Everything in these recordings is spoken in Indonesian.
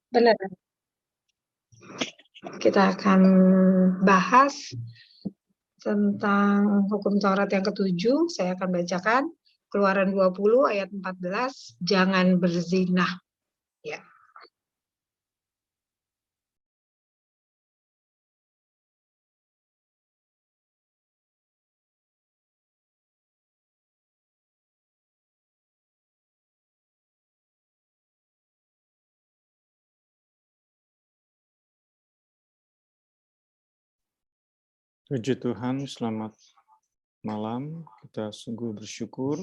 Benar. Kita akan bahas tentang hukum Taurat yang ketujuh. Saya akan bacakan Keluaran 20 ayat 14, jangan berzinah. Ya. Puji Tuhan, selamat malam. Kita sungguh bersyukur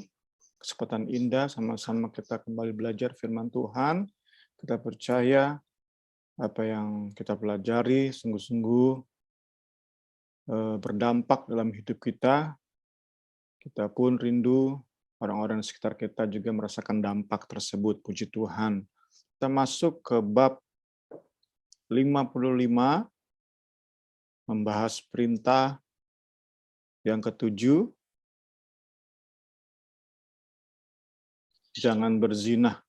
kesempatan indah sama-sama kita kembali belajar firman Tuhan. Kita percaya apa yang kita pelajari sungguh-sungguh berdampak dalam hidup kita. Kita pun rindu orang-orang di sekitar kita juga merasakan dampak tersebut. Puji Tuhan. Kita masuk ke bab 55, membahas perintah yang ketujuh, jangan berzinah.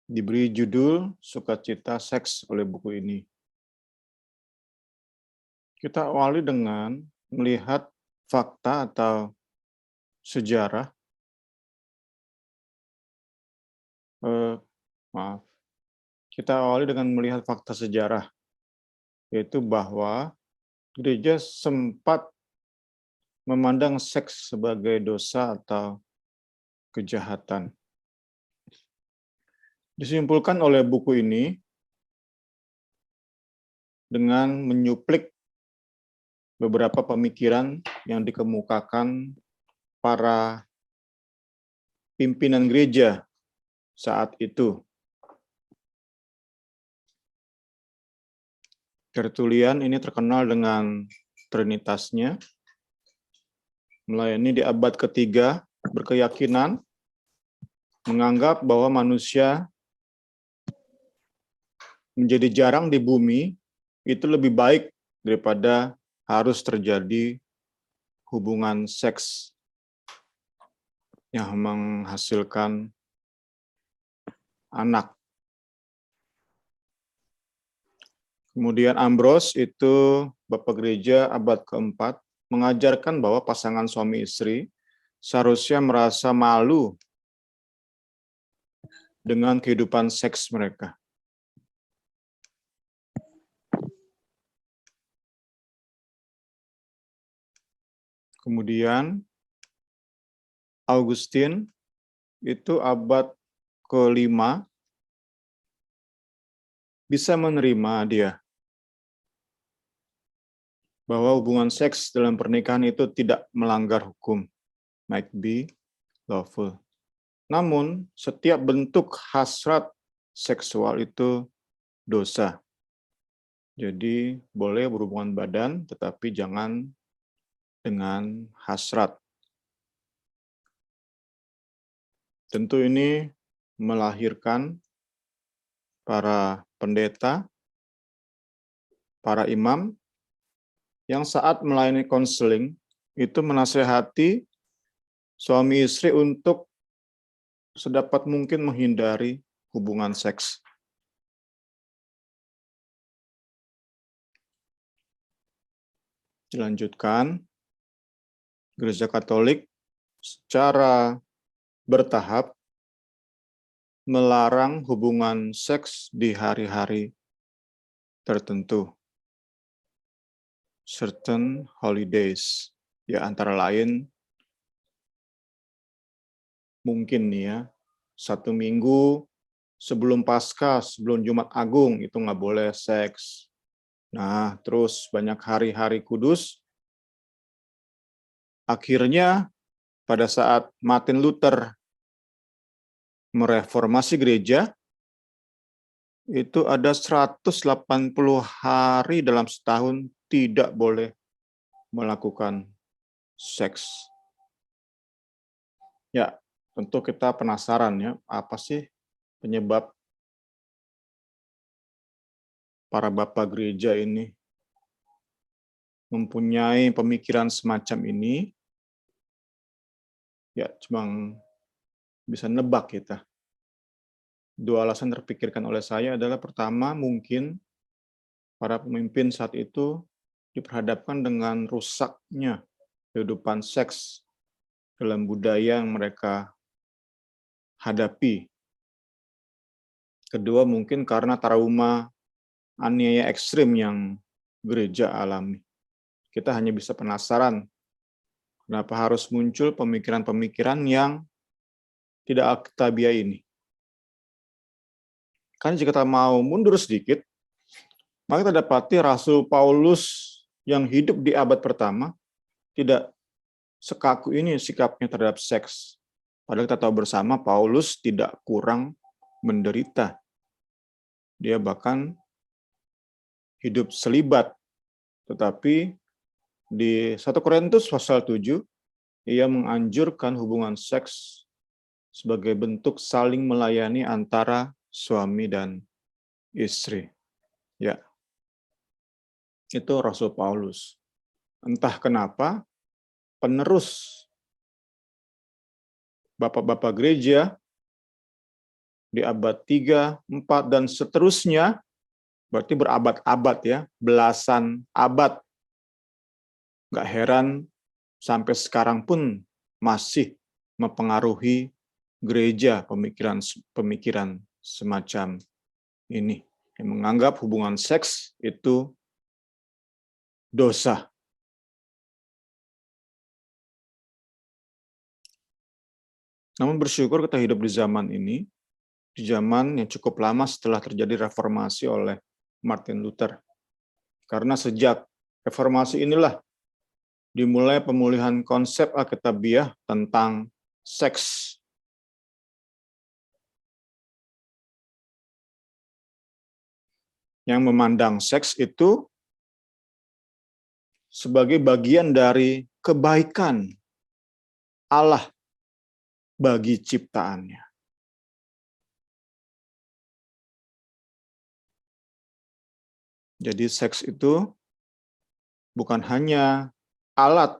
Diberi judul Sukacita Seks oleh buku ini. Kita awali dengan melihat fakta atau sejarah. Kita awali dengan melihat fakta sejarah, yaitu bahwa gereja sempat memandang seks sebagai dosa atau kejahatan. Disimpulkan oleh buku ini dengan menyuplik beberapa pemikiran yang dikemukakan para pimpinan gereja saat itu. Tertullian ini terkenal dengan trinitasnya, melayani di abad ketiga, berkeyakinan menganggap bahwa manusia menjadi jarang di bumi itu lebih baik daripada harus terjadi hubungan seks yang menghasilkan anak. Kemudian Ambrose itu Bapak Gereja abad keempat mengajarkan bahwa pasangan suami istri seharusnya merasa malu dengan kehidupan seks mereka. Kemudian Augustine itu abad ke-5 bisa menerima dia bahwa hubungan seks dalam pernikahan itu tidak melanggar hukum, might be lawful. Namun, setiap bentuk hasrat seksual itu dosa. Jadi, boleh berhubungan badan, tetapi jangan dengan hasrat. Tentu ini melahirkan para pendeta, para imam, yang saat melayani konseling itu menasehati suami istri untuk sedapat mungkin menghindari hubungan seks. Dilanjutkan, Gereja Katolik secara bertahap melarang hubungan seks di hari-hari tertentu. Certain holidays, ya antara lain mungkin nih ya, 1 minggu sebelum Paskah, sebelum Jumat Agung itu nggak boleh seks. Nah, terus banyak hari-hari kudus. Akhirnya pada saat Martin Luther mereformasi gereja, itu ada 180 hari dalam setahun tidak boleh melakukan seks. Ya, tentu kita penasaran ya, apa sih penyebab para bapak gereja ini mempunyai pemikiran semacam ini? Ya, cuma bisa nebak kita. Dua alasan terpikirkan oleh saya adalah pertama, mungkin para pemimpin saat itu diperhadapkan dengan rusaknya kehidupan seks dalam budaya yang mereka hadapi. Kedua, mungkin karena trauma aniaya ekstrim yang gereja alami. Kita hanya bisa penasaran, kenapa harus muncul pemikiran-pemikiran yang tidak alkitabiah ini. Karena jika kita mau mundur sedikit, maka kita dapati Rasul Paulus yang hidup di abad pertama tidak sekaku ini sikapnya terhadap seks. Padahal kita tahu bersama Paulus tidak kurang menderita. Dia bahkan hidup selibat. Tetapi di 1 Korintus pasal 7, ia menganjurkan hubungan seks sebagai bentuk saling melayani antara suami dan istri. Ya, itu Rasul Paulus. Entah kenapa, penerus bapak-bapak gereja di abad 3, 4, dan seterusnya, berarti berabad-abad ya, belasan abad. Nggak heran sampai sekarang pun masih mempengaruhi gereja pemikiran semacam ini, yang menganggap hubungan seks itu dosa. Namun bersyukur kita hidup di zaman ini, di zaman yang cukup lama setelah terjadi reformasi oleh Martin Luther. Karena sejak reformasi inilah dimulai pemulihan konsep alkitabiah tentang seks. Yang memandang seks itu sebagai bagian dari kebaikan Allah bagi ciptaannya. Jadi seks itu bukan hanya alat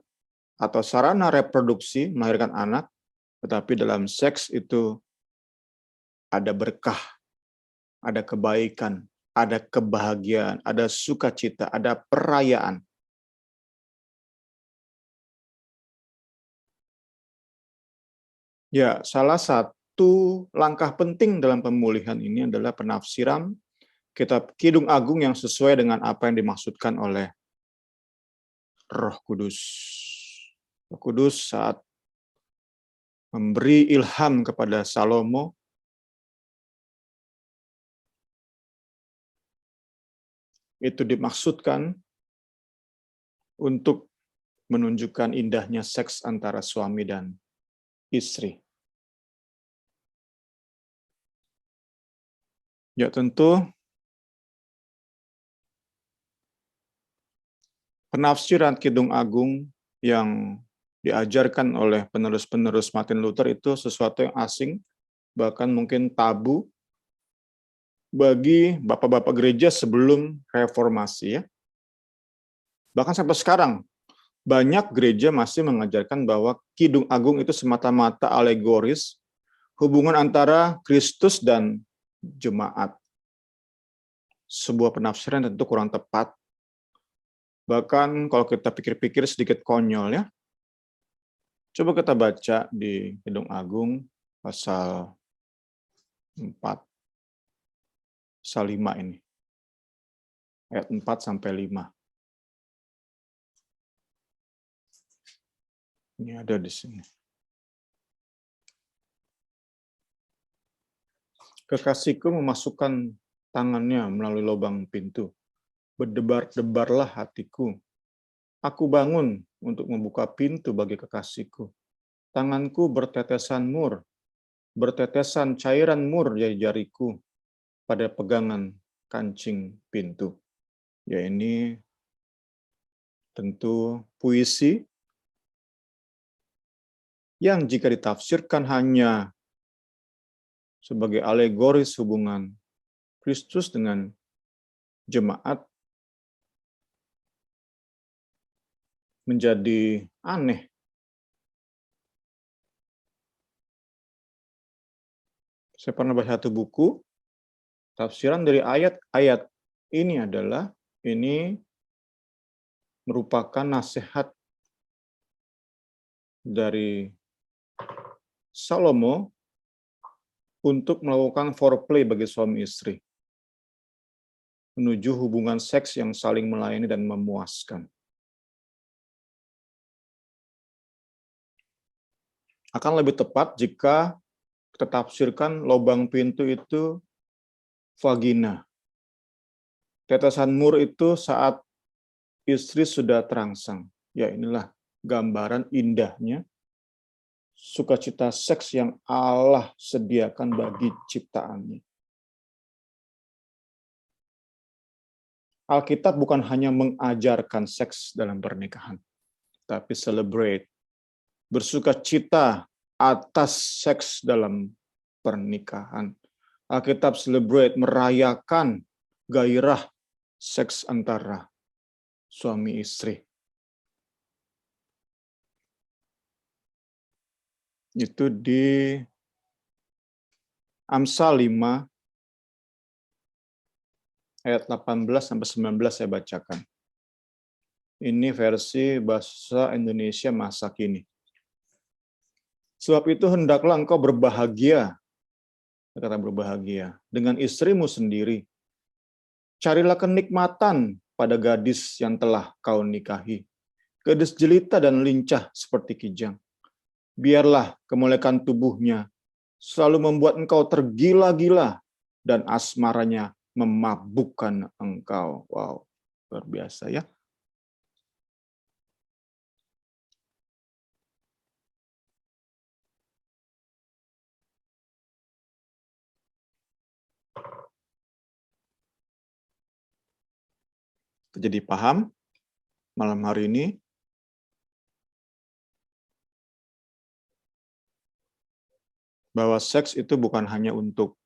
atau sarana reproduksi melahirkan anak, tetapi dalam seks itu ada berkah, ada kebaikan, ada kebahagiaan, ada sukacita, ada perayaan. Ya, salah satu langkah penting dalam pemulihan ini adalah penafsiran Kitab Kidung Agung yang sesuai dengan apa yang dimaksudkan oleh Roh Kudus. Roh Kudus saat memberi ilham kepada Salomo, itu dimaksudkan untuk menunjukkan indahnya seks antara suami dan istri. Ya tentu, penafsiran Kidung Agung yang diajarkan oleh penerus-penerus Martin Luther itu sesuatu yang asing, bahkan mungkin tabu bagi bapak-bapak gereja sebelum reformasi. Ya. Bahkan sampai sekarang, banyak gereja masih mengajarkan bahwa Kidung Agung itu semata-mata alegoris hubungan antara Kristus dan jemaat. Sebuah penafsiran tentu kurang tepat. Bahkan kalau kita pikir-pikir sedikit konyol ya. Coba kita baca di Kidung Agung pasal 4, pasal 5 ini. Ayat 4 sampai 5. Ini ada di sini. Kekasihku memasukkan tangannya melalui lubang pintu. Berdebar-debarlah hatiku. Aku bangun untuk membuka pintu bagi kekasihku. Tanganku bertetesan mur, bertetesan cairan mur dari jariku pada pegangan kancing pintu. Ya ini tentu puisi yang jika ditafsirkan hanya sebagai alegoris hubungan Kristus dengan jemaat menjadi aneh. Saya pernah baca satu buku, tafsiran dari ayat-ayat ini adalah, ini merupakan nasihat dari Salomo untuk melakukan foreplay bagi suami istri, menuju hubungan seks yang saling melayani dan memuaskan. Akan lebih tepat jika kita tafsirkan lubang pintu itu vagina. Tetesan mur itu saat istri sudah terangsang. Ya, inilah gambaran indahnya sukacita seks yang Allah sediakan bagi ciptaannya. Alkitab bukan hanya mengajarkan seks dalam pernikahan, tapi celebrate, bersukacita atas seks dalam pernikahan. Alkitab celebrate, merayakan gairah seks antara suami istri. Itu di Amsal 5 ayat 18-19 saya bacakan. Ini versi bahasa Indonesia masa kini. Sebab itu hendaklah engkau berbahagia, kata berbahagia, dengan istrimu sendiri. Carilah kenikmatan pada gadis yang telah kau nikahi. Gadis jelita dan lincah seperti kijang. Biarlah kemolekan tubuhnya selalu membuat engkau tergila-gila dan asmaranya memabukkan engkau. Wow, luar biasa ya. Jadi paham malam hari ini bahwa seks itu bukan hanya untuk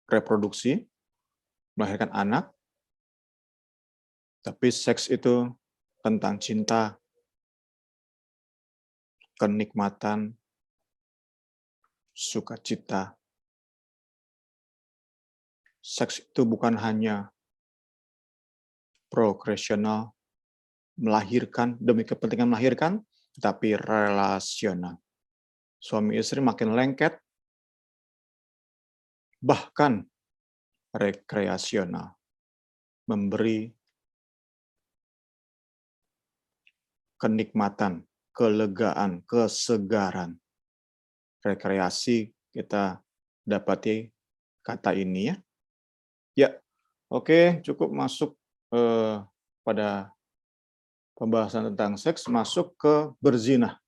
reproduksi, melahirkan anak, tapi seks itu tentang cinta, kenikmatan, sukacita. Seks itu bukan hanya prokreasional, melahirkan, demi kepentingan melahirkan, tapi relasional. Suami istri makin lengket, bahkan rekreasional. Memberi kenikmatan, kelegaan, kesegaran. Rekreasi kita dapati kata ini ya. Ya, oke, cukup masuk pada pembahasan tentang seks, masuk ke berzina.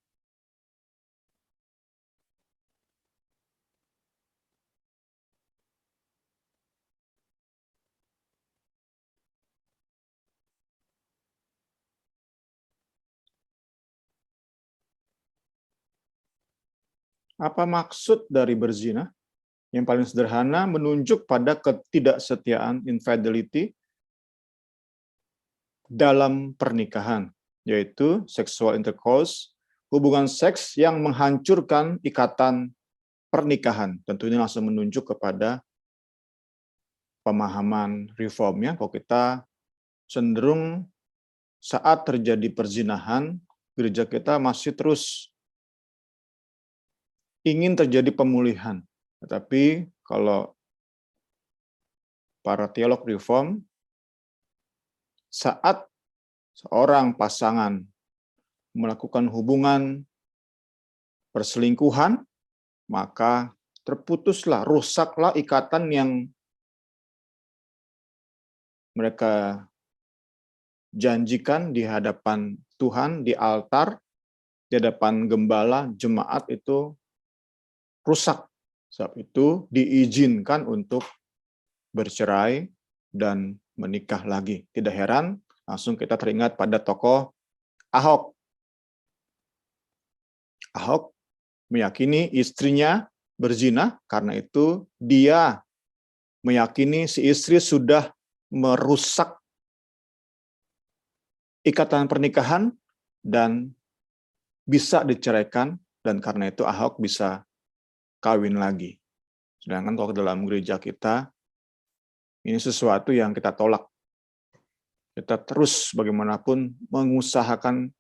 Apa maksud dari berzina? Yang paling sederhana, menunjuk pada ketidaksetiaan, infidelity, dalam pernikahan, yaitu sexual intercourse, hubungan seks yang menghancurkan ikatan pernikahan. Tentu ini langsung menunjuk kepada pemahaman reformnya, kalau kita cenderung saat terjadi perzinahan, gereja kita masih terus ingin terjadi pemulihan. Tetapi kalau para teolog reform, saat seorang pasangan melakukan hubungan perselingkuhan, maka terputuslah, rusaklah ikatan yang mereka janjikan di hadapan Tuhan, di altar, di hadapan gembala, jemaat itu rusak. Sebab itu diizinkan untuk bercerai dan menikah lagi. Tidak heran, langsung kita teringat pada tokoh Ahok. Ahok meyakini istrinya berzina, karena itu dia meyakini si istri sudah merusak ikatan pernikahan dan bisa diceraikan, dan karena itu Ahok bisa kawin lagi. Sedangkan kalau dalam gereja kita, ini sesuatu yang kita tolak. Kita terus bagaimanapun mengusahakan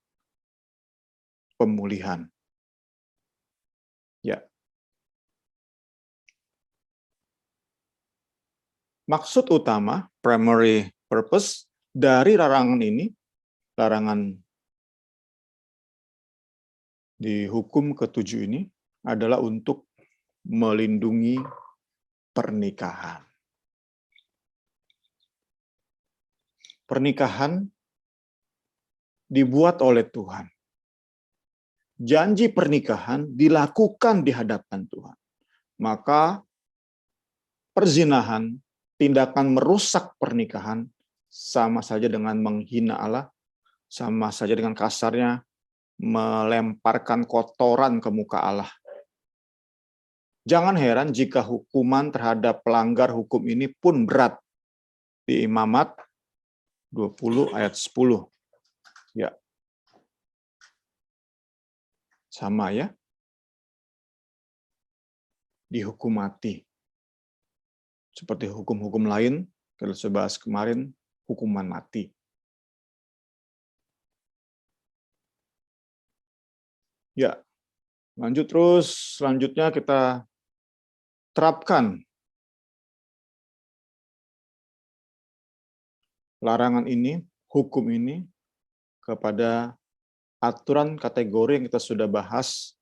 pemulihan. Ya. Maksud utama, primary purpose dari larangan ini, larangan di hukum ke-7 ini adalah untuk melindungi pernikahan. Pernikahan dibuat oleh Tuhan. Janji pernikahan dilakukan di hadapan Tuhan. Maka perzinahan, tindakan merusak pernikahan, sama saja dengan menghina Allah, sama saja dengan kasarnya melemparkan kotoran ke muka Allah. Jangan heran jika hukuman terhadap pelanggar hukum ini pun berat. Di Imamat 20 ayat 10. Ya. Sama ya. Dihukum mati. Seperti hukum-hukum lain, kalau saya bahas kemarin, hukuman mati. Ya, lanjut terus. Selanjutnya kita terapkan larangan ini, hukum ini, kepada aturan kategori yang kita sudah bahas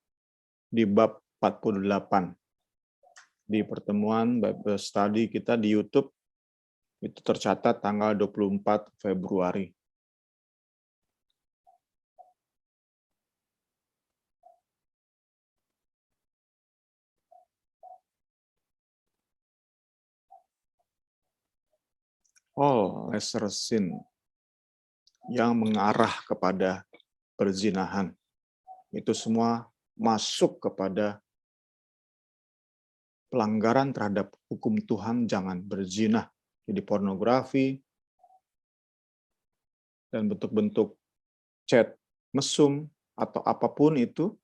di bab 48. Di pertemuan Bible Study kita di YouTube, itu tercatat tanggal 24 Februari. All lesser sin yang mengarah kepada perzinahan. Itu semua masuk kepada pelanggaran terhadap hukum Tuhan, jangan berzina. Jadi pornografi, dan bentuk-bentuk chat mesum, atau apapun itu,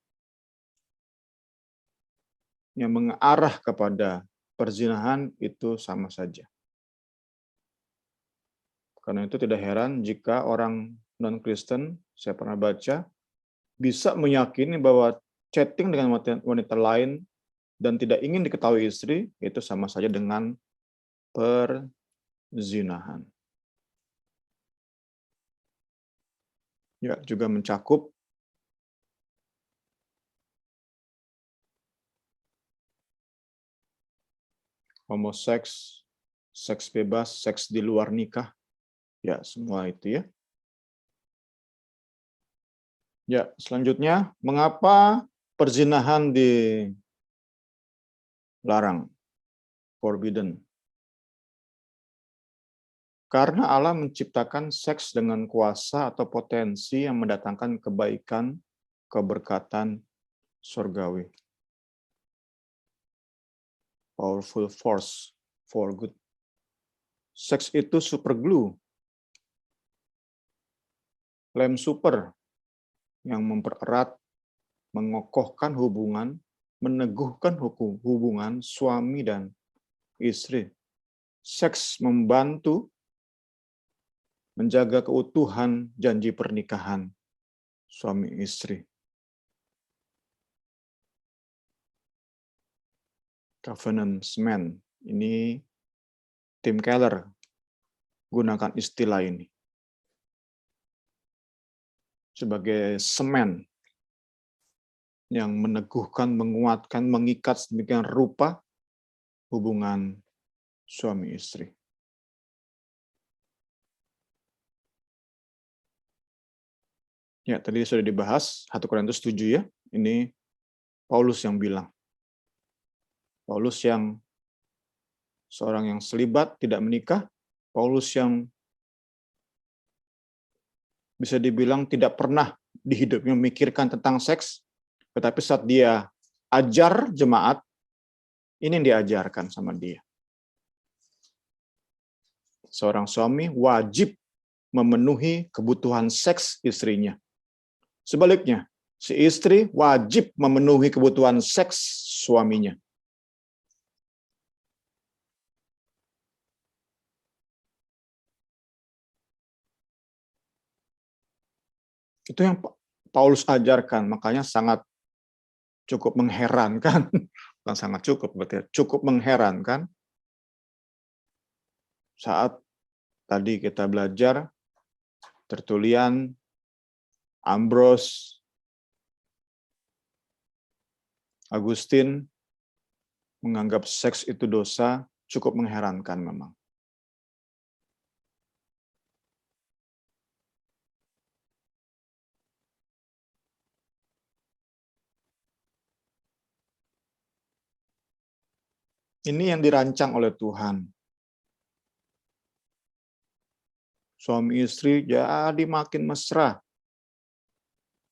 yang mengarah kepada perzinahan, itu sama saja. Karena itu tidak heran jika orang non-Kristen, saya pernah baca, bisa meyakini bahwa chatting dengan wanita lain dan tidak ingin diketahui istri, itu sama saja dengan perzinahan. Ya, juga mencakup homoseks, seks bebas, seks di luar nikah. Ya, semua itu ya. Ya, selanjutnya, mengapa perzinahan dilarang? Forbidden. Karena Allah menciptakan seks dengan kuasa atau potensi yang mendatangkan kebaikan, keberkatan surgawi. Powerful force for good. Seks itu super glue. Lem super yang mempererat, mengokohkan hubungan, meneguhkan hubungan suami dan istri. Seks membantu menjaga keutuhan janji pernikahan suami istri. Covenant man. Ini Tim Keller gunakan istilah ini sebagai semen yang meneguhkan, menguatkan, mengikat sedemikian rupa hubungan suami istri. Ya, tadi sudah dibahas 1 Korintus 7 ya. Ini Paulus yang bilang. Paulus yang seorang yang selibat, tidak menikah. Paulus yang bisa dibilang tidak pernah di hidupnya memikirkan tentang seks, tetapi saat dia ajar jemaat, ini yang diajarkan sama dia. Seorang suami wajib memenuhi kebutuhan seks istrinya. Sebaliknya, si istri wajib memenuhi kebutuhan seks suaminya. Itu yang Paulus ajarkan, makanya sangat cukup mengherankan. Bukan sangat cukup, berarti cukup mengherankan saat tadi kita belajar Tertullian, Ambrose, Agustin menganggap seks itu dosa, cukup mengherankan memang. Ini yang dirancang oleh Tuhan. Suami istri jadi makin mesra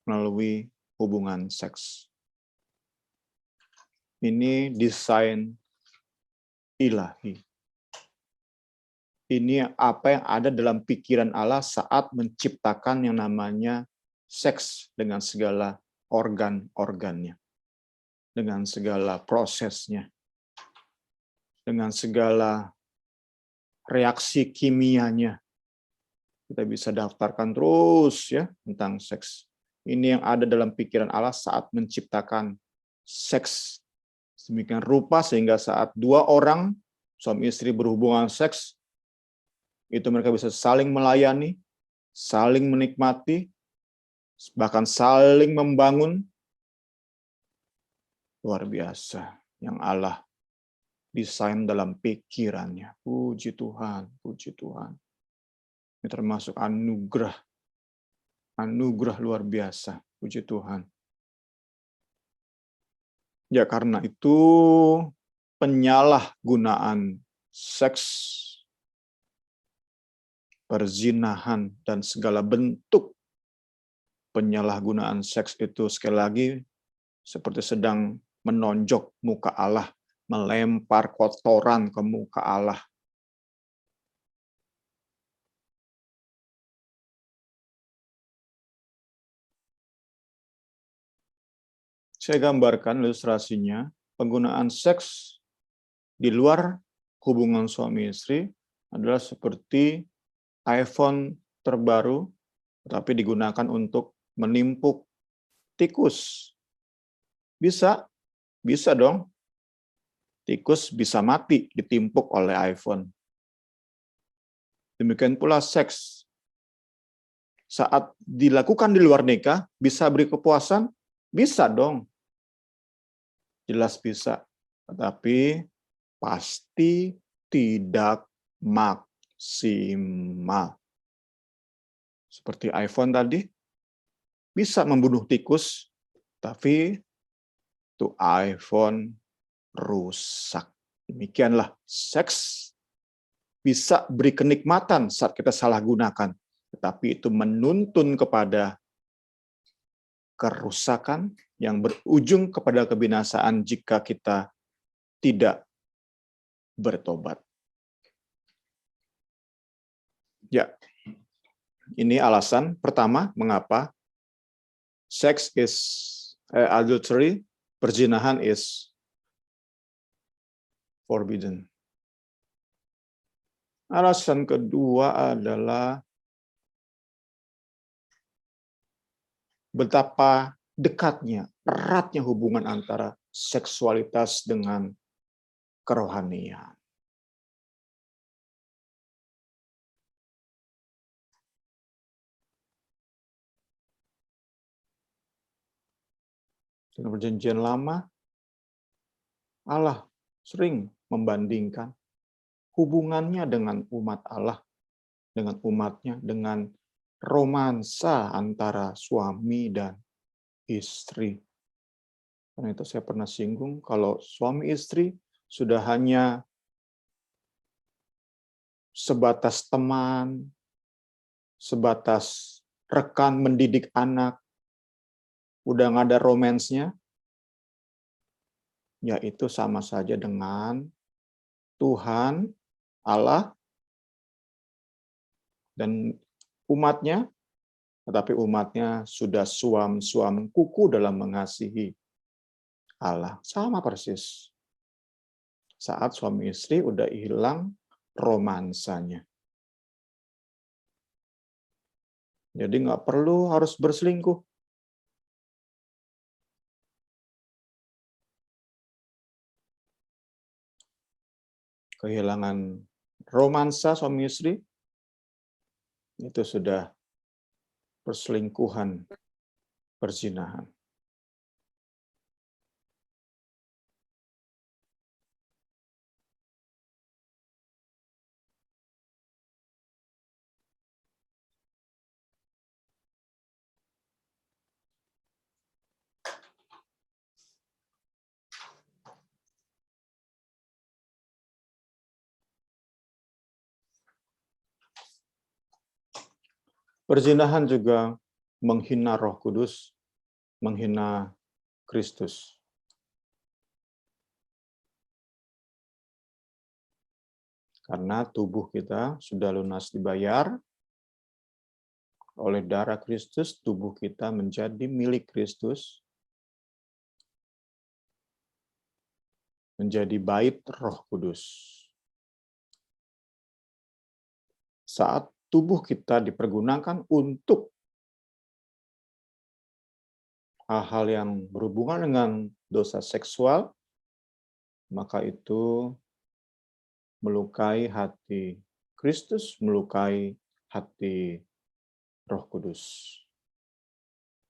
melalui hubungan seks. Ini desain ilahi. Ini apa yang ada dalam pikiran Allah saat menciptakan yang namanya seks dengan segala organ-organnya, dengan segala prosesnya, dengan segala reaksi kimianya. Kita bisa daftarkan terus ya tentang seks. Ini yang ada dalam pikiran Allah saat menciptakan seks. Sedemikian rupa sehingga saat dua orang suami istri berhubungan seks, itu mereka bisa saling melayani, saling menikmati, bahkan saling membangun. Luar biasa yang Allah desain dalam pikirannya. Puji Tuhan, puji Tuhan. Ini termasuk anugerah luar biasa. Puji Tuhan. Ya karena itu penyalahgunaan seks, perzinahan, dan segala bentuk penyalahgunaan seks itu sekali lagi seperti sedang menonjok muka Allah, melempar kotoran ke muka Allah. Saya gambarkan ilustrasinya, penggunaan seks di luar hubungan suami istri adalah seperti iPhone terbaru, tetapi digunakan untuk menimpuk tikus. Bisa dong. Tikus bisa mati ditimpuk oleh iPhone. Demikian pula seks. Saat dilakukan di luar nikah, bisa beri kepuasan? Bisa dong. Jelas bisa. Tetapi pasti tidak maksimal. Seperti iPhone tadi, bisa membunuh tikus, tapi itu iPhone rusak. Demikianlah seks bisa beri kenikmatan saat kita salah gunakan, tetapi itu menuntun kepada kerusakan yang berujung kepada kebinasaan jika kita tidak bertobat. Ya, ini alasan pertama mengapa adultery, perzinahan is forbidden. Alasan kedua adalah betapa dekatnya, eratnya hubungan antara seksualitas dengan kerohanian. Dalam Perjanjian Lama, Allah sering membandingkan hubungannya dengan umat Allah, dengan umatnya, dengan romansa antara suami dan istri. Karena itu saya pernah singgung, kalau suami istri sudah hanya sebatas teman, sebatas rekan mendidik anak, udah nggak ada romansnya, ya itu sama saja dengan Tuhan, Allah, dan umatnya, tetapi umatnya sudah suam-suam kuku dalam mengasihi Allah. Sama persis. Saat suami istri udah hilang romansanya. Jadi nggak perlu harus berselingkuh. Kehilangan romansa suami istri, itu sudah perselingkuhan, perzinahan. Perzinahan juga menghina Roh Kudus, menghina Kristus. Karena tubuh kita sudah lunas dibayar oleh darah Kristus, tubuh kita menjadi milik Kristus, menjadi bait Roh Kudus. Saat tubuh kita dipergunakan untuk hal-hal yang berhubungan dengan dosa seksual, maka itu melukai hati Kristus, melukai hati Roh Kudus.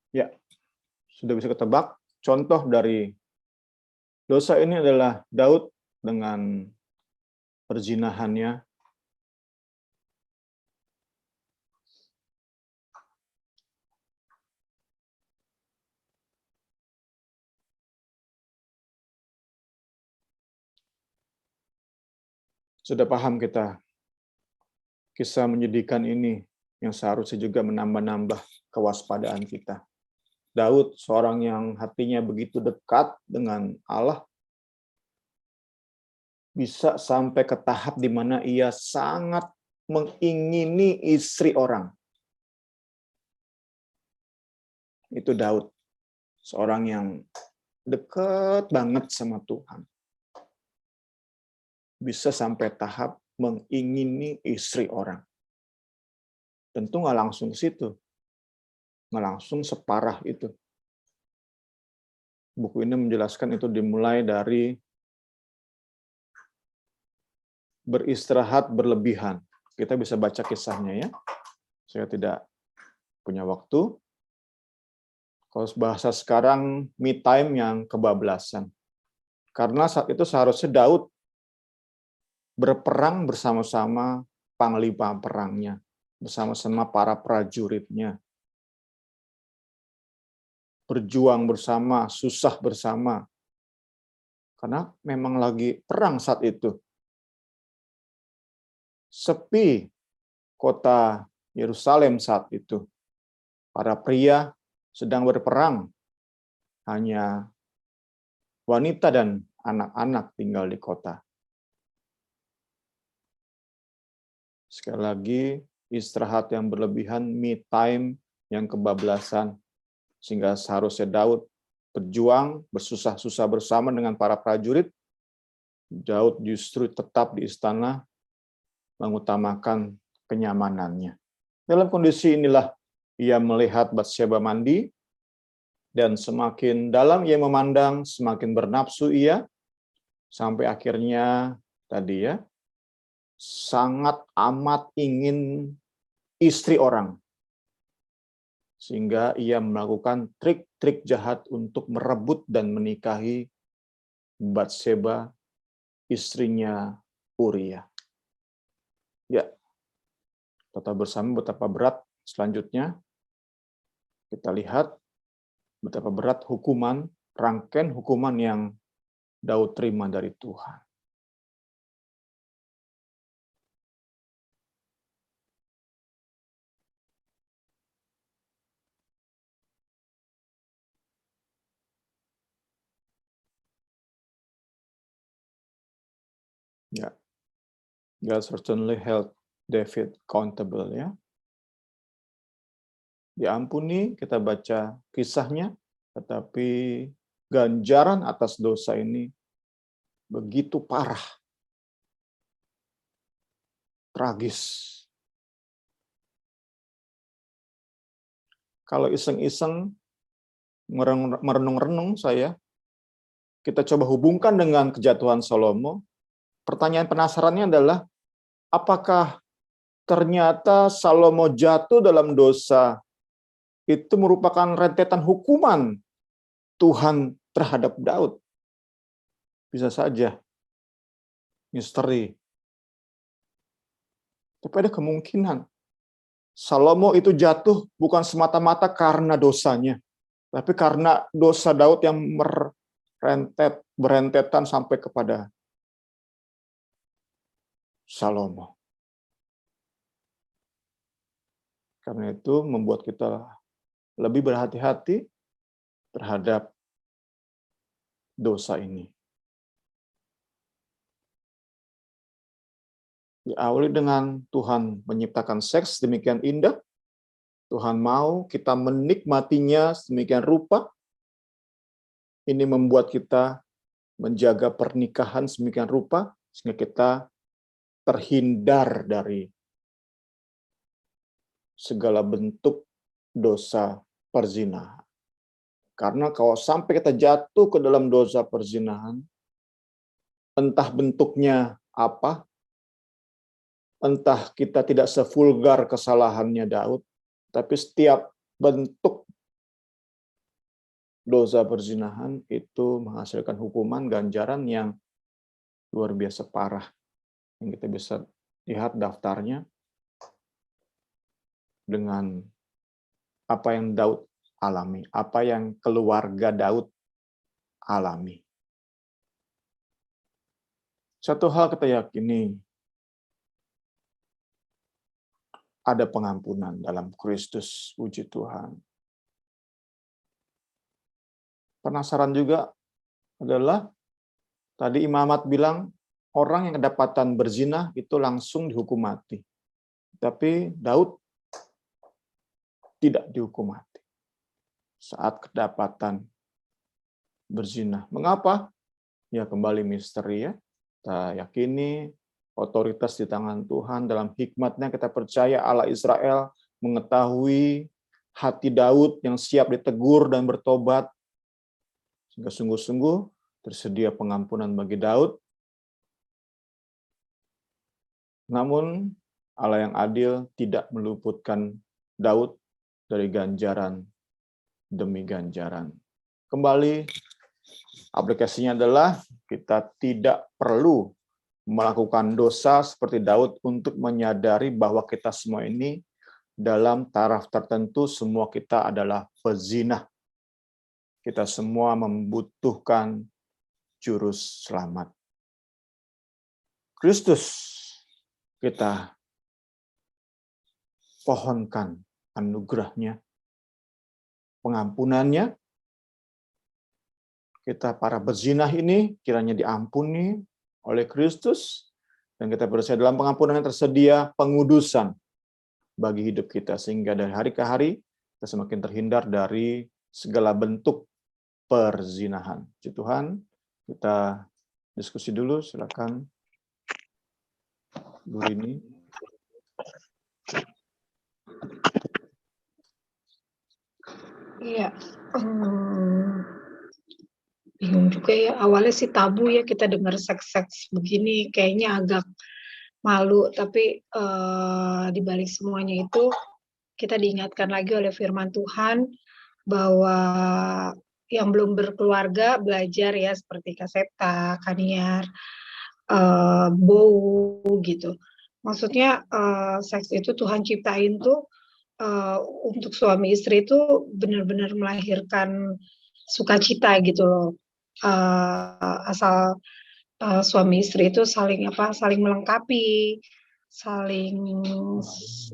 Ya, sudah bisa ketebak, contoh dari dosa ini adalah Daud dengan perzinahannya. Sudah paham kita kisah menyedihkan ini yang seharusnya juga menambah-nambah kewaspadaan kita. Daud, seorang yang hatinya begitu dekat dengan Allah, bisa sampai ke tahap di mana ia sangat mengingini istri orang. Itu Daud, seorang yang dekat banget sama Tuhan. Bisa sampai tahap mengingini istri orang. Tentu nggak langsung ke situ. Nggak langsung separah itu. Buku ini menjelaskan itu dimulai dari beristirahat berlebihan. Kita bisa baca kisahnya ya. Saya tidak punya waktu. Kalau bahasa sekarang, me time yang kebablasan. Karena saat itu seharusnya Daud berperang bersama-sama panglima perangnya, bersama-sama para prajuritnya. Berjuang bersama, susah bersama. Karena memang lagi perang saat itu. Sepi kota Yerusalem saat itu. Para pria sedang berperang. Hanya wanita dan anak-anak tinggal di kota. Sekali lagi, istirahat yang berlebihan, me time yang kebablasan. Sehingga seharusnya Daud berjuang, bersusah-susah bersama dengan para prajurit. Daud justru tetap di istana mengutamakan kenyamanannya. Dalam kondisi inilah ia melihat Batsyeba mandi, dan semakin dalam ia memandang, semakin bernafsu ia, sampai akhirnya tadi ya, sangat amat ingin istri orang. Sehingga ia melakukan trik-trik jahat untuk merebut dan menikahi Batsyeba, istrinya Uria. Ya, tetap bersama betapa berat selanjutnya. Kita lihat betapa berat hukuman, rangkaian hukuman yang Daud terima dari Tuhan. Ya, God certainly held David accountable ya. Diampuni, kita baca kisahnya, tetapi ganjaran atas dosa ini begitu parah, tragis. Kalau iseng-iseng merenung-renung kita coba hubungkan dengan kejatuhan Salomo. Pertanyaan penasarannya adalah, apakah ternyata Salomo jatuh dalam dosa itu merupakan rentetan hukuman Tuhan terhadap Daud? Bisa saja misteri. Tapi ada kemungkinan Salomo itu jatuh bukan semata-mata karena dosanya, tapi karena dosa Daud yang berentetan sampai kepada Salomo. Karena itu membuat kita lebih berhati-hati terhadap dosa ini. Diawali dengan Tuhan menciptakan seks demikian indah. Tuhan mau kita menikmatinya sedemikian rupa. Ini membuat kita menjaga pernikahan sedemikian rupa, sehingga kita terhindar dari segala bentuk dosa perzinahan. Karena kalau sampai kita jatuh ke dalam dosa perzinahan, entah bentuknya apa, entah kita tidak sevulgar kesalahannya Daud, tapi setiap bentuk dosa perzinahan itu menghasilkan hukuman ganjaran yang luar biasa parah. Yang kita bisa lihat daftarnya dengan apa yang Daud alami, apa yang keluarga Daud alami. Satu hal kita yakini, ada pengampunan dalam Kristus, puji Tuhan. Penasaran juga adalah, tadi Imam Ahmad bilang, orang yang kedapatan berzina itu langsung dihukum mati. Tapi Daud tidak dihukum mati saat kedapatan berzina. Mengapa? Ya kembali misteri ya. Kita yakini otoritas di tangan Tuhan, dalam hikmat-Nya kita percaya Allah Israel mengetahui hati Daud yang siap ditegur dan bertobat, sehingga sungguh-sungguh tersedia pengampunan bagi Daud. Namun Allah yang adil tidak meluputkan Daud dari ganjaran demi ganjaran. Kembali, aplikasinya adalah kita tidak perlu melakukan dosa seperti Daud untuk menyadari bahwa kita semua ini dalam taraf tertentu, semua kita adalah pezina. Kita semua membutuhkan juru selamat. Kristus kita pohonkan anugerah-Nya, pengampunannya. Kita para bezinah ini kiranya diampuni oleh Kristus, dan kita percaya dalam pengampunan yang tersedia pengudusan bagi hidup kita, sehingga dari hari ke hari kita semakin terhindar dari segala bentuk perzinahan. Puji Tuhan, kita diskusi dulu, silakan Bu Rini. Iya, bingung juga ya. Awalnya sih tabu ya kita dengar seks-seks begini, kayaknya agak malu. Tapi di balik semuanya itu kita diingatkan lagi oleh firman Tuhan bahwa yang belum berkeluarga belajar ya, seperti Kaseta, Kaniar, Bow gitu. Maksudnya seks itu Tuhan ciptain tuh untuk suami istri itu benar-benar melahirkan sukacita gitu loh. Asal suami istri itu saling melengkapi, saling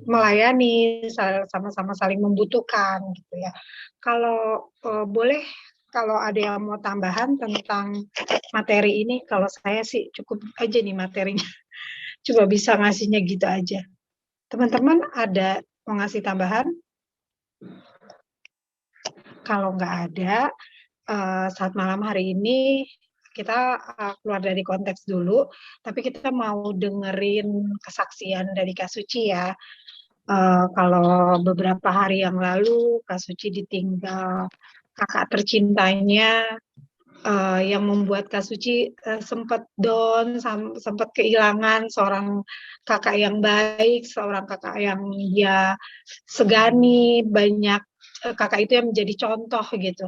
melayani, sama-sama saling membutuhkan gitu ya. Kalau boleh, kalau ada yang mau tambahan tentang materi ini, kalau saya sih cukup aja nih materinya. Coba bisa ngasihnya gitu aja. Teman-teman ada mau ngasih tambahan? Kalau nggak ada, saat malam hari ini kita keluar dari konteks dulu, tapi kita mau dengerin kesaksian dari Kak Suci ya. Kalau beberapa hari yang lalu Kak Suci ditinggal kakak tercintanya, yang membuat Kak Suci sempat down, sempat kehilangan seorang kakak yang baik, seorang kakak yang dia segani, banyak kakak itu yang menjadi contoh gitu.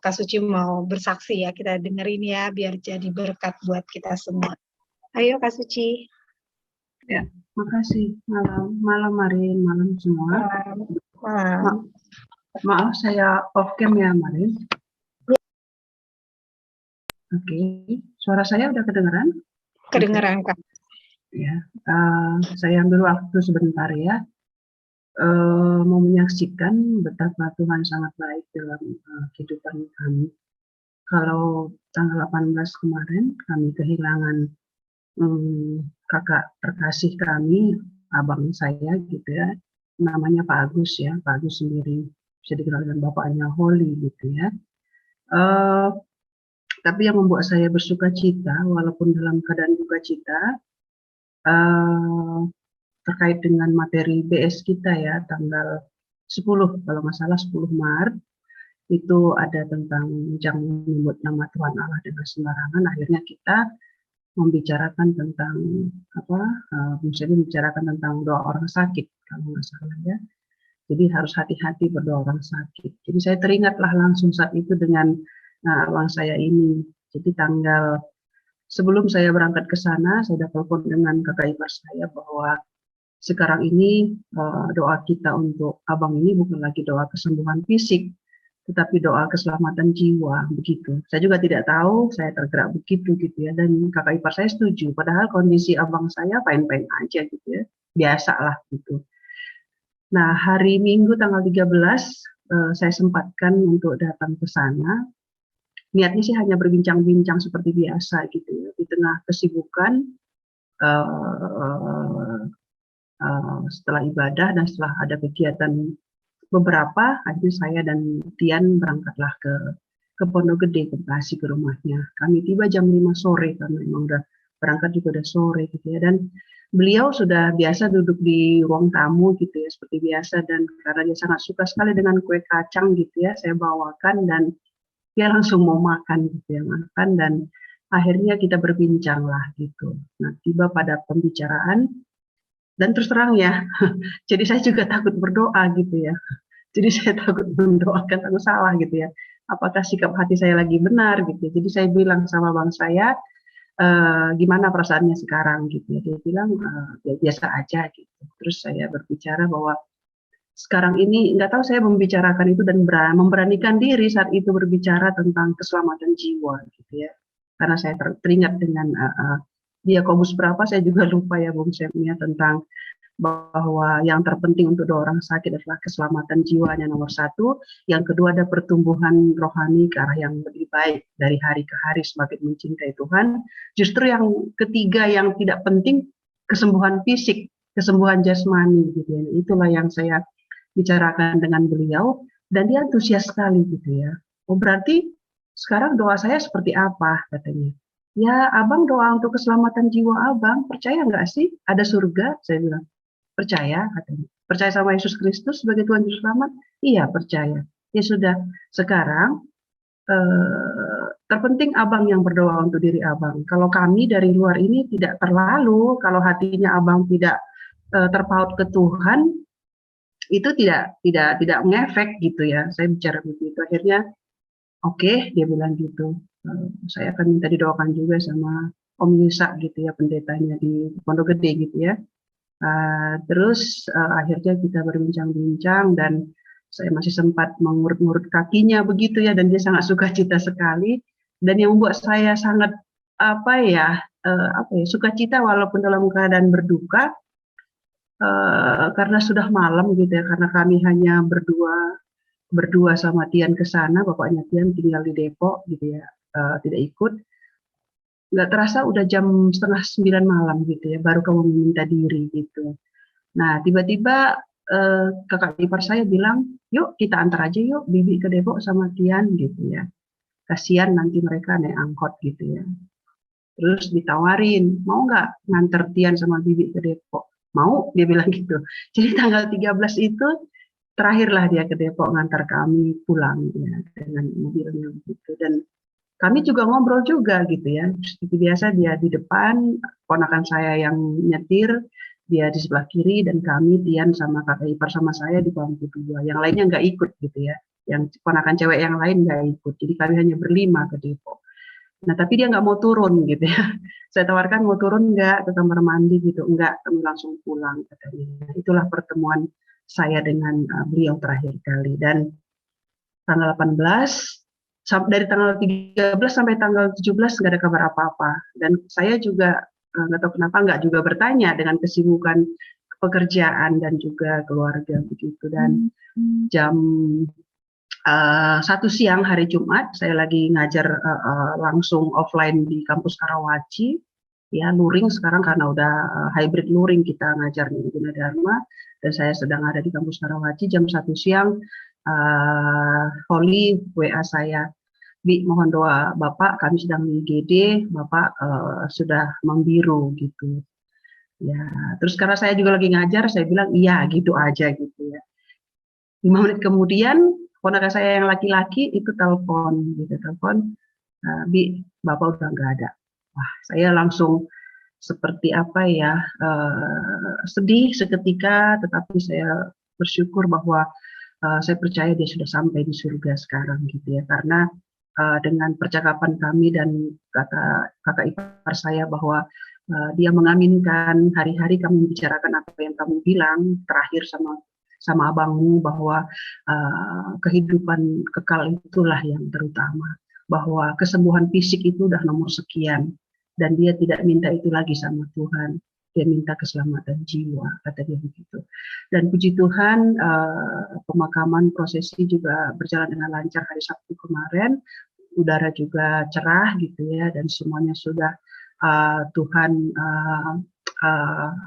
Kak Suci mau bersaksi ya, kita dengerin ya, biar jadi berkat buat kita semua. Ayo Kak Suci. Ya, makasih. Malam Marin, malam semua. Malam. Maaf saya off cam ya Marin. Oke, suara saya udah kedengeran? Kedengeran Kak. Ya, saya ambil waktu sebentar ya. Mau menyaksikan betapa Tuhan sangat baik dalam kehidupan kami. Kalau tanggal 18 kemarin kami kehilangan kakak terkasih kami, abang saya gitu ya, namanya Pak Agus ya, Pak Agus sendiri bisa dikenal dengan bapaknya Holly gitu ya. Tapi yang membuat saya bersuka cita walaupun dalam keadaan duka cita terkait dengan materi BS kita ya, tanggal 10 kalau nggak salah 10 Maret itu ada tentang jangan menyebut nama Tuhan Allah dengan sembarangan. Akhirnya kita membicarakan tentang misalnya membicarakan tentang doa orang sakit kalau nggak salah ya. Jadi harus hati-hati berdoa orang sakit. Jadi saya teringatlah langsung saat itu dengan abang saya ini. Jadi sebelum saya berangkat ke sana, saya sudah telepon dengan kakak ipar saya bahwa sekarang ini doa kita untuk abang ini bukan lagi doa kesembuhan fisik, tetapi doa keselamatan jiwa begitu. Saya juga tidak tahu, saya tergerak begitu gitu ya, dan kakak ipar saya setuju. Padahal kondisi abang saya fine-fine aja gitu ya, biasalah gitu. Nah hari Minggu tanggal 13 saya sempatkan untuk datang ke sana. Niatnya sih hanya berbincang-bincang seperti biasa gitu ya, di tengah kesibukan setelah ibadah dan setelah ada kegiatan beberapa, akhirnya saya dan Tian berangkatlah ke Pondok Gede, ke Bekasi, ke rumahnya. Kami tiba jam 5 sore karena memang udah berangkat juga udah sore gitu ya, dan beliau sudah biasa duduk di ruang tamu gitu ya seperti biasa, dan karena dia sangat suka sekali dengan kue kacang gitu ya, saya bawakan dan dia langsung mau makan gitu ya, makan, dan akhirnya kita berbincang lah gitu. Nah tiba pada pembicaraan dan terus terang ya, jadi saya juga takut berdoa gitu ya. Jadi saya takut mendoakan, takut salah gitu ya. Apakah sikap hati saya lagi benar gitu. Jadi saya bilang sama bang saya, gimana perasaannya sekarang gitu ya. Dia bilang ya biasa aja gitu. Terus saya berbicara bahwa sekarang ini nggak tahu saya membicarakan itu dan memberanikan diri saat itu berbicara tentang keselamatan jiwa gitu ya. Karena saya teringat dengan Yakobus berapa saya juga lupa ya Bung Semia, tentang bahwa yang terpenting untuk orang sakit adalah keselamatan jiwanya nomor satu, yang kedua ada pertumbuhan rohani ke arah yang lebih baik dari hari ke hari semakin mencintai Tuhan. Justru yang ketiga yang tidak penting kesembuhan fisik, kesembuhan jasmani gitu ya. Itulah yang saya bicarakan dengan beliau dan dia antusias sekali gitu ya. Oh berarti sekarang doa saya seperti apa katanya. Ya abang doa untuk keselamatan jiwa abang, percaya nggak sih ada surga? Saya bilang percaya katanya. Percaya sama Yesus Kristus sebagai Tuhan Juru Selamat? Iya percaya. Ya sudah, sekarang terpenting abang yang berdoa untuk diri abang. Kalau kami dari luar ini tidak terlalu, kalau hatinya abang tidak terpaut ke Tuhan, itu tidak ngefek gitu ya. Saya bicara begitu. Akhirnya oke, dia bilang gitu. Saya akan minta didoakan juga sama Om Yusa gitu ya, pendetanya di Pondok Gede gitu ya. Terus akhirnya kita berbincang-bincang dan saya masih sempat mengurut-ngurut kakinya begitu ya, dan dia sangat sukacita sekali, dan yang membuat saya sangat sukacita walaupun dalam keadaan berduka karena sudah malam gitu ya, karena kami hanya berdua sama Tian ke sana, bapaknya Tian tinggal di Depok gitu ya, tidak ikut. Nggak terasa udah jam 8:30 malam gitu ya, baru kamu meminta diri gitu. Nah tiba-tiba kakak ipar saya bilang, yuk kita antar aja yuk Bibi ke Depok sama Tian gitu ya. Kasihan nanti mereka naik angkot gitu ya. Terus ditawarin, mau nggak nganter Tian sama Bibi ke Depok? mau, dia bilang gitu. Jadi tanggal 13 itu terakhirlah dia ke Depok ngantar kami pulang ya dengan mobilnya begitu. Dan kami juga ngobrol juga gitu ya. Seperti biasa dia di depan, ponakan saya yang nyetir, dia di sebelah kiri, dan kami, Tian sama kakak ipar sama saya di bangku kedua. Yang lainnya nggak ikut gitu ya. Yang ponakan cewek yang lain nggak ikut. Jadi kami hanya berlima ke Depok. Nah tapi dia nggak mau turun gitu ya. Saya tawarkan mau turun nggak ke kamar mandi gitu. Enggak, kami langsung pulang katanya. Itulah pertemuan saya dengan beliau terakhir kali. Dan tanggal 18, dari tanggal 13 sampai tanggal 17 nggak ada kabar apa-apa. Dan saya juga nggak tahu kenapa nggak juga bertanya dengan kesibukan pekerjaan dan juga keluarga begitu. Dan jam 1 siang hari Jumat saya lagi ngajar langsung offline di kampus Karawaci, ya luring sekarang karena udah hybrid luring kita ngajar di Gunadarma, dan saya sedang ada di kampus Karawaci. Jam 1 siang Holly WA saya, Bi, mohon doa Bapak, kami sedang di IGD, Bapak sudah membiru gitu. Ya, terus karena saya juga lagi ngajar, saya bilang iya gitu aja gitu ya. 5 menit kemudian ponakan saya yang laki-laki itu telepon gitu, Bi, Bapak udah nggak ada. Wah, saya langsung seperti apa ya, sedih seketika, tetapi saya bersyukur bahwa saya percaya dia sudah sampai di surga sekarang gitu ya, karena dengan percakapan kami dan kata kakak ipar saya bahwa dia mengaminkan, hari-hari kami membicarakan apa yang kamu bilang terakhir sama abangmu, bahwa kehidupan kekal itulah yang terutama, bahwa kesembuhan fisik itu udah nomor sekian, dan dia tidak minta itu lagi sama Tuhan, dia minta keselamatan jiwa, kata dia begitu. Dan puji Tuhan, pemakaman prosesi juga berjalan dengan lancar hari Sabtu kemarin, udara juga cerah gitu ya, dan semuanya sudah Tuhan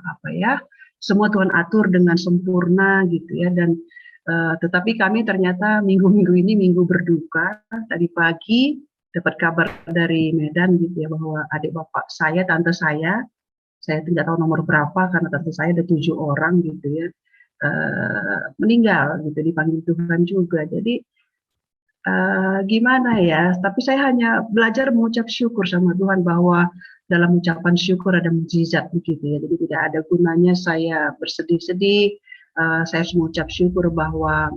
apa ya, semua Tuhan atur dengan sempurna gitu ya. Dan tetapi kami ternyata minggu-minggu ini minggu berduka. Tadi pagi dapat kabar dari Medan gitu ya, bahwa adik bapak saya, tante saya tidak tahu nomor berapa karena tante saya ada 7 orang gitu ya, meninggal gitu, dipanggil Tuhan juga. Jadi gimana ya, tapi saya hanya belajar mengucap syukur sama Tuhan, bahwa dalam ucapan syukur ada mukjizat begitu ya. Jadi tidak ada gunanya saya bersedih-sedih, saya harus mengucap syukur bahwa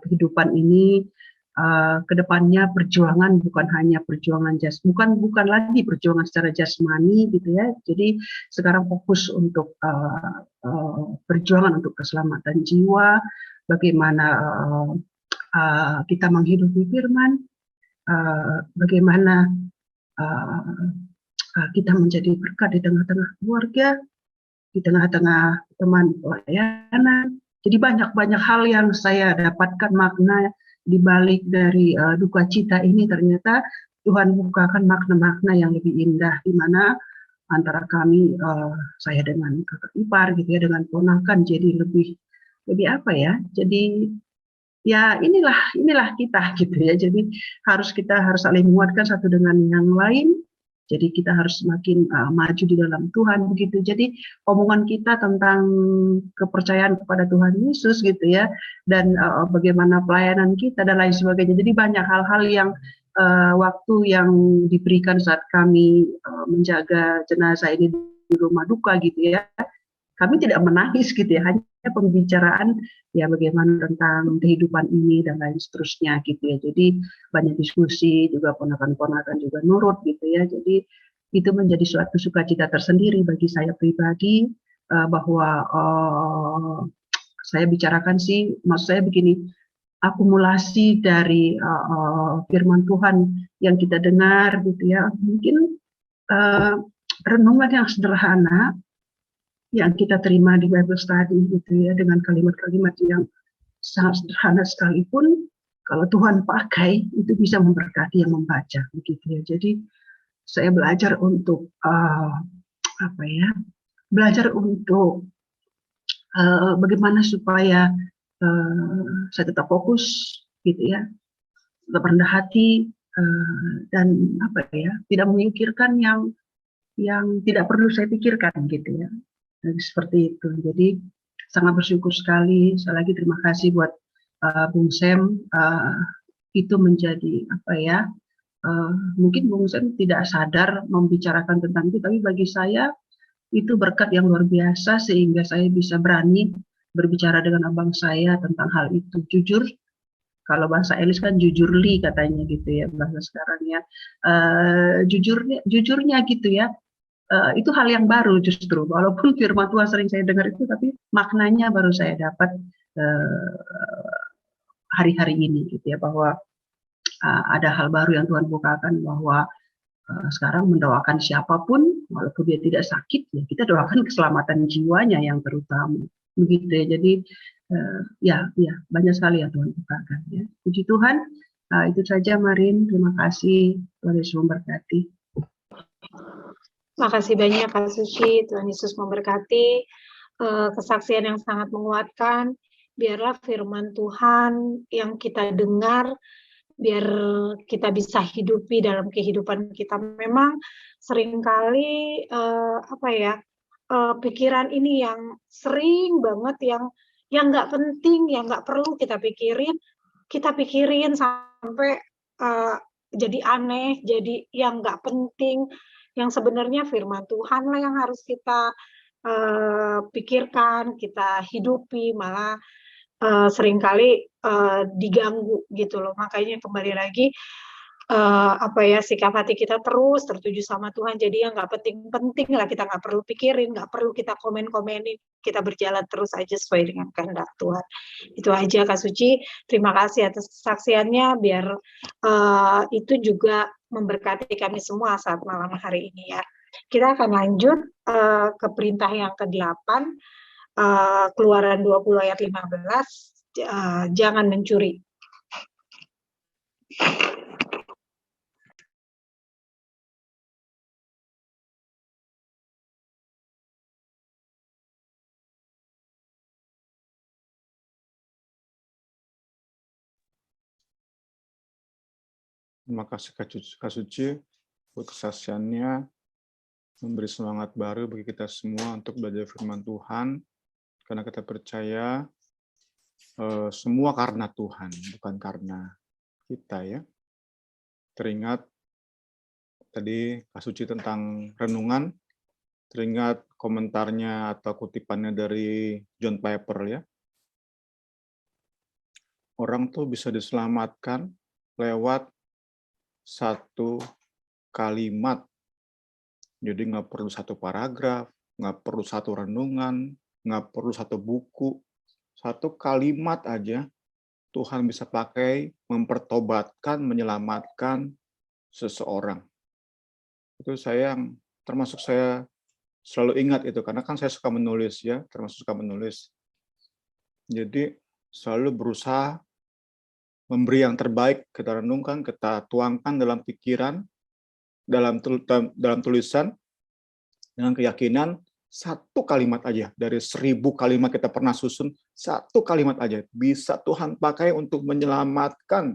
kehidupan ini kedepannya perjuangan bukan hanya perjuangan bukan lagi perjuangan secara jasmani gitu ya. Jadi sekarang fokus untuk perjuangan untuk keselamatan jiwa, bagaimana kita menghidupi firman, bagaimana kita menjadi berkat di tengah-tengah keluarga, di tengah-tengah teman pelayanan. Jadi banyak hal yang saya dapatkan makna di balik dari duka cita ini. Ternyata Tuhan bukakan makna-makna yang lebih indah, di mana antara kami, saya dengan kakak ipar gitu ya, dengan ponakan, jadi lebih apa ya, jadi ya inilah kita gitu ya. Jadi kita harus saling menguatkan satu dengan yang lain. Jadi kita harus semakin maju di dalam Tuhan begitu. Jadi omongan kita tentang kepercayaan kepada Tuhan Yesus gitu ya, dan bagaimana pelayanan kita dan lain sebagainya. Jadi banyak hal-hal yang waktu yang diberikan saat kami menjaga jenazah ini di rumah duka gitu ya, kami tidak menangis gitu ya, hanya pembicaraan ya bagaimana tentang kehidupan ini dan lain seterusnya gitu ya. Jadi banyak diskusi, juga ponakan-ponakan juga nurut gitu ya. Jadi itu menjadi suatu sukacita tersendiri bagi saya pribadi, bahwa saya bicarakan sih, maksud saya begini, akumulasi dari firman Tuhan yang kita dengar gitu ya, mungkin renungan yang sederhana yang kita terima di Bible Study gitu ya, dengan kalimat-kalimat yang sangat sederhana sekalipun, kalau Tuhan pakai itu bisa memberkati yang membaca begitu ya. Jadi saya belajar untuk belajar untuk bagaimana supaya saya tetap fokus gitu ya, tetap rendah hati, dan tidak memikirkan yang tidak perlu saya pikirkan gitu ya. seperti itu. Jadi sangat bersyukur sekali. Sekali lagi terima kasih buat Bung Sam. Itu menjadi apa ya? Mungkin Bung Sam tidak sadar membicarakan tentang itu, tapi bagi saya itu berkat yang luar biasa sehingga saya bisa berani berbicara dengan abang saya tentang hal itu. Jujur, kalau bahasa Elis kan jujurli katanya gitu ya bahasa sekarang ya. Jujurnya gitu ya. Itu hal yang baru justru. Walaupun firman Tuhan sering saya dengar itu, tapi maknanya baru saya dapat hari-hari ini gitu ya, bahwa ada hal baru yang Tuhan bukakan, bahwa sekarang mendoakan siapapun walaupun dia tidak sakit, ya kita doakan keselamatan jiwanya yang terutama begitu ya. Jadi ya banyak sekali yang Tuhan bukakan ya. Puji Tuhan. Itu saja Marin, terima kasih, Tuhan Yesus memberkati. Makasih banyak Kak Suci, Tuhan Yesus memberkati. Kesaksian yang sangat menguatkan. Biarlah firman Tuhan yang kita dengar, biar kita bisa hidupi dalam kehidupan kita. Memang seringkali pikiran ini yang sering banget yang nggak penting, yang nggak perlu kita pikirin sampai jadi aneh, jadi yang nggak penting, yang sebenarnya firman Tuhan lah yang harus kita pikirkan, kita hidupi, malah seringkali diganggu gitu loh. Makanya kembali lagi sikap hati kita terus tertuju sama Tuhan. Jadi yang nggak penting-penting lah kita nggak perlu pikirin, nggak perlu kita komen-komenin. Kita berjalan terus aja sesuai dengan kehendak Tuhan. Itu aja Kak Suci. Terima kasih atas kesaksiannya. Biar itu juga memberkati kami semua saat malam hari ini ya. Kita akan lanjut ke perintah yang ke-8. Keluaran 20 ayat 15, jangan mencuri. Terima kasih Kak Suci buat kesaksiannya, memberi semangat baru bagi kita semua untuk belajar firman Tuhan, karena kita percaya semua karena Tuhan, bukan karena kita ya. Teringat tadi Kak Suci tentang renungan, teringat komentarnya atau kutipannya dari John Piper ya. Orang tuh bisa diselamatkan lewat satu kalimat. Jadi nggak perlu satu paragraf, nggak perlu satu renungan, nggak perlu satu buku. Satu kalimat aja Tuhan bisa pakai mempertobatkan, menyelamatkan seseorang. Itu termasuk saya selalu ingat itu, karena kan saya suka menulis ya, termasuk suka menulis. Jadi selalu berusaha memberi yang terbaik, kita renungkan, kita tuangkan dalam pikiran, dalam tulisan, dengan keyakinan satu kalimat aja dari 1000 kalimat kita pernah susun, satu kalimat aja bisa Tuhan pakai untuk menyelamatkan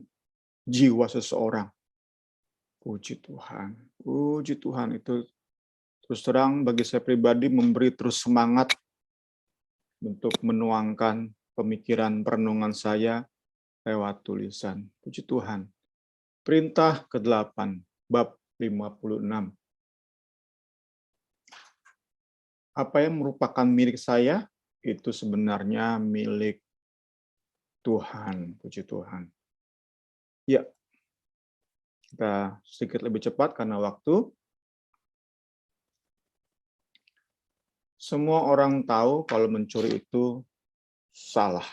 jiwa seseorang. Puji Tuhan itu terus terang bagi saya pribadi memberi terus semangat untuk menuangkan pemikiran perenungan saya lewat tulisan. Puji Tuhan. Perintah ke-8, bab 56. Apa yang merupakan milik saya, itu sebenarnya milik Tuhan. Puji Tuhan. Ya, kita sedikit lebih cepat karena waktu. Semua orang tahu kalau mencuri itu salah.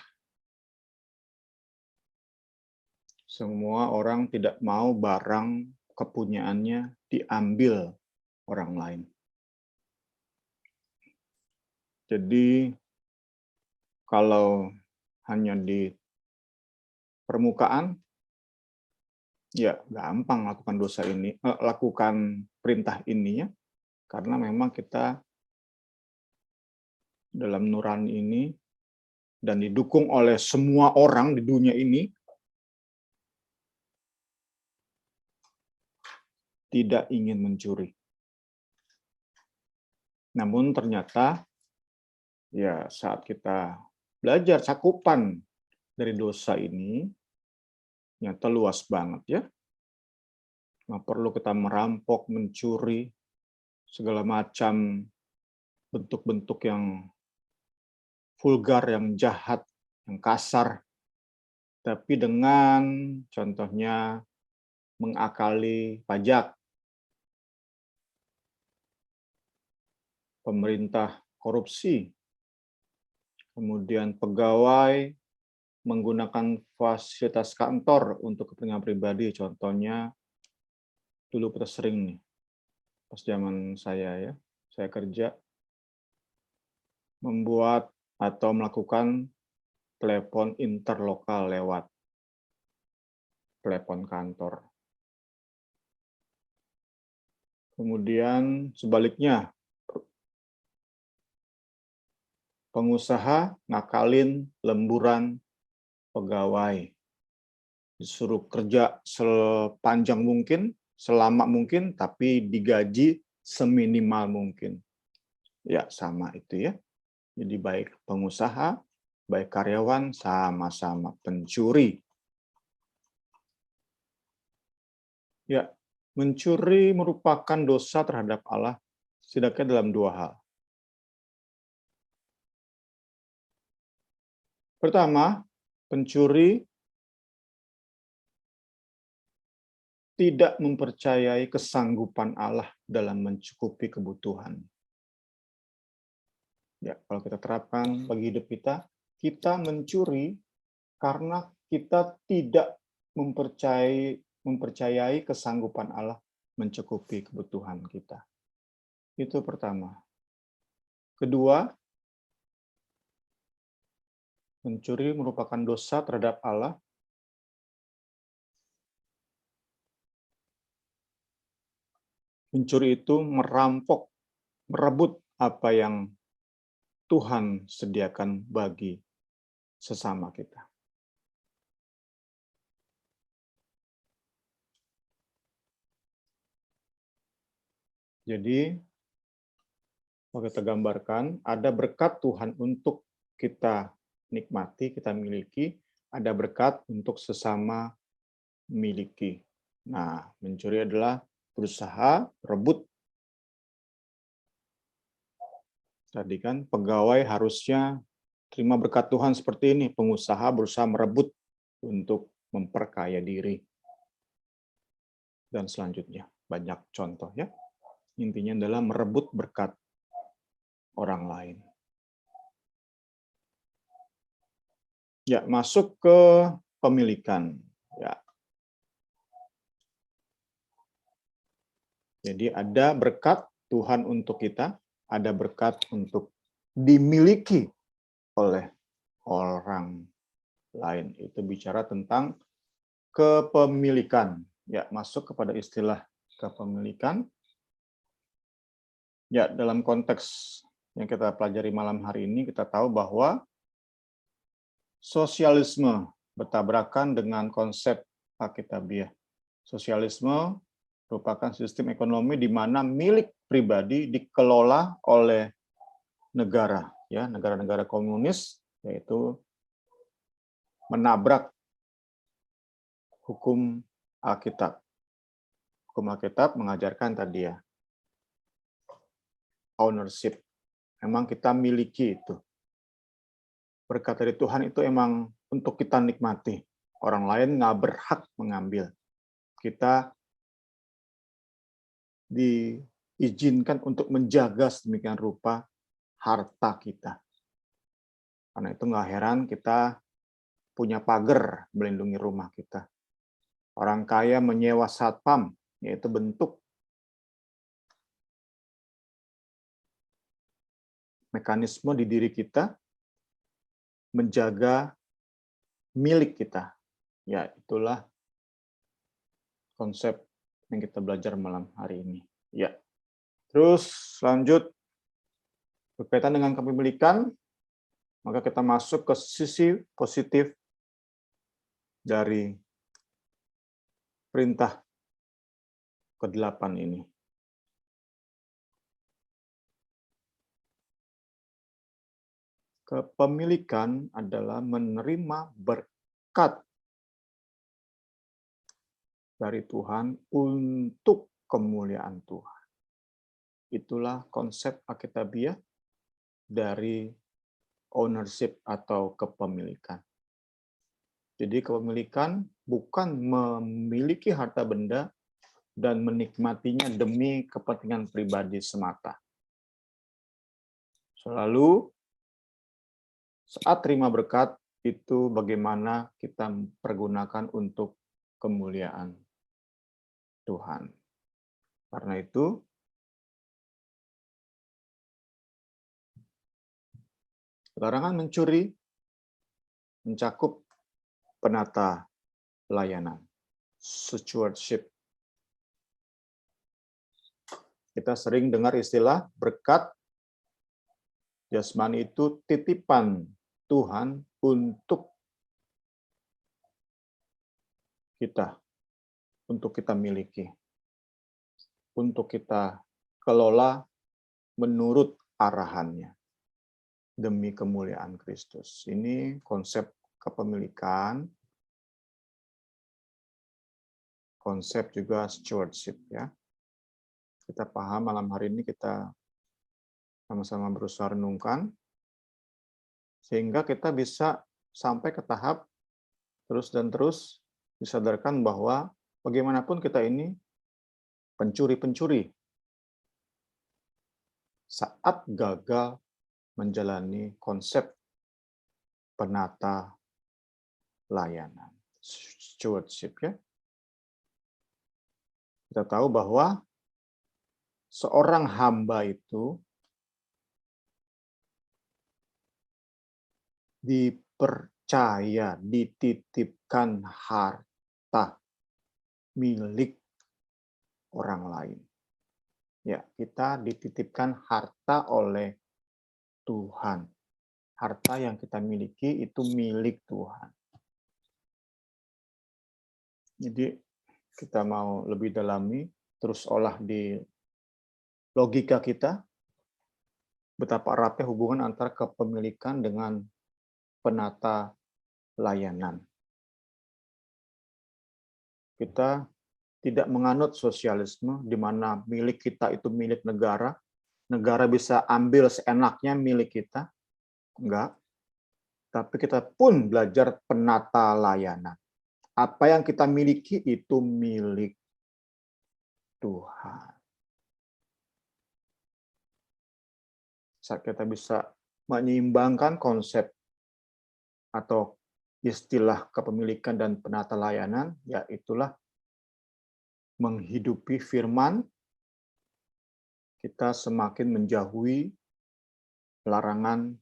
Semua orang tidak mau barang kepunyaannya diambil orang lain. Jadi kalau hanya di permukaan, ya gampang lakukan perintah ini ya, karena memang kita dalam nurani ini dan didukung oleh semua orang di dunia ini tidak ingin mencuri. Namun ternyata Ya, saat kita belajar cakupan dari dosa ini, nyata luas banget ya. Nggak perlu kita merampok, mencuri, segala macam bentuk-bentuk yang vulgar, yang jahat, yang kasar. Tapi dengan contohnya mengakali pajak, pemerintah korupsi, kemudian pegawai menggunakan fasilitas kantor untuk kepentingan pribadi. Contohnya, dulu kita sering nih, pas zaman saya kerja, membuat atau melakukan telepon interlokal lewat telepon kantor. Kemudian sebaliknya, pengusaha ngakalin lemburan pegawai. Disuruh kerja sepanjang mungkin, selama mungkin, tapi digaji seminimal mungkin. Ya, sama itu ya. Jadi baik pengusaha, baik karyawan, sama-sama pencuri. Ya, mencuri merupakan dosa terhadap Allah, setidaknya dalam dua hal. Pertama, pencuri tidak mempercayai kesanggupan Allah dalam mencukupi kebutuhan. Ya, kalau kita terapkan bagi hidup kita mencuri karena kita tidak mempercayai kesanggupan Allah mencukupi kebutuhan kita. Itu pertama. Kedua, mencuri merupakan dosa terhadap Allah. Mencuri itu merampok, merebut apa yang Tuhan sediakan bagi sesama kita. Jadi, kalau kita gambarkan, ada berkat Tuhan untuk kita nikmati, kita miliki, ada berkat untuk sesama miliki. Nah, mencuri adalah berusaha rebut. Tadi kan pegawai harusnya terima berkat Tuhan seperti ini, pengusaha berusaha merebut untuk memperkaya diri. Dan selanjutnya, banyak contoh ya. Intinya adalah merebut berkat orang lain. Ya, masuk ke pemilikan. Ya. Jadi ada berkat Tuhan untuk kita, ada berkat untuk dimiliki oleh orang lain. Itu bicara tentang kepemilikan. Ya, masuk kepada istilah kepemilikan. Ya, dalam konteks yang kita pelajari malam hari ini, kita tahu bahwa sosialisme bertabrakan dengan konsep Alkitabiah. Sosialisme merupakan sistem ekonomi di mana milik pribadi dikelola oleh negara, ya, negara-negara komunis, yaitu menabrak hukum Alkitab. Hukum Alkitab mengajarkan tadi ya, ownership. Memang kita miliki itu. Berkat dari Tuhan itu emang untuk kita nikmati. Orang lain nggak berhak mengambil. Kita diizinkan untuk menjaga sedemikian rupa harta kita. Karena itu nggak heran kita punya pagar melindungi rumah kita. Orang kaya menyewa satpam, yaitu bentuk mekanisme di diri kita menjaga milik kita. Ya, itulah konsep yang kita belajar malam hari ini. Ya. Terus lanjut berkaitan dengan kepemilikan, maka kita masuk ke sisi positif dari perintah ke-8 ini. Kepemilikan adalah menerima berkat dari Tuhan untuk kemuliaan Tuhan. Itulah konsep Alkitabiah dari ownership atau kepemilikan. Jadi kepemilikan bukan memiliki harta benda dan menikmatinya demi kepentingan pribadi semata. Selalu saat terima berkat itu bagaimana kita pergunakan untuk kemuliaan Tuhan. Karena itu, larangan mencuri mencakup penata layanan, stewardship. Kita sering dengar istilah berkat jasmani itu titipan Tuhan untuk kita miliki, untuk kita kelola menurut arahannya demi kemuliaan Kristus. Ini konsep kepemilikan, konsep juga stewardship ya. Kita paham malam hari ini, kita sama-sama berusaha renungkan sehingga kita bisa sampai ke tahap terus dan terus disadarkan bahwa bagaimanapun kita ini pencuri-pencuri saat gagal menjalani konsep penata layanan, stewardship ya. Kita tahu bahwa seorang hamba itu dipercaya, dititipkan harta milik orang lain. Ya, kita dititipkan harta oleh Tuhan. Harta yang kita miliki itu milik Tuhan. Jadi kita mau lebih dalami, terus olah di logika kita, betapa eratnya hubungan antara kepemilikan dengan penata layanan. Kita tidak menganut sosialisme di mana milik kita itu milik negara, negara bisa ambil seenaknya milik kita. Enggak. Tapi kita pun belajar penata layanan. Apa yang kita miliki itu milik Tuhan. Saat kita bisa menyeimbangkan konsep atau istilah kepemilikan dan penata layanan, ya itulah menghidupi firman, kita semakin menjauhi larangan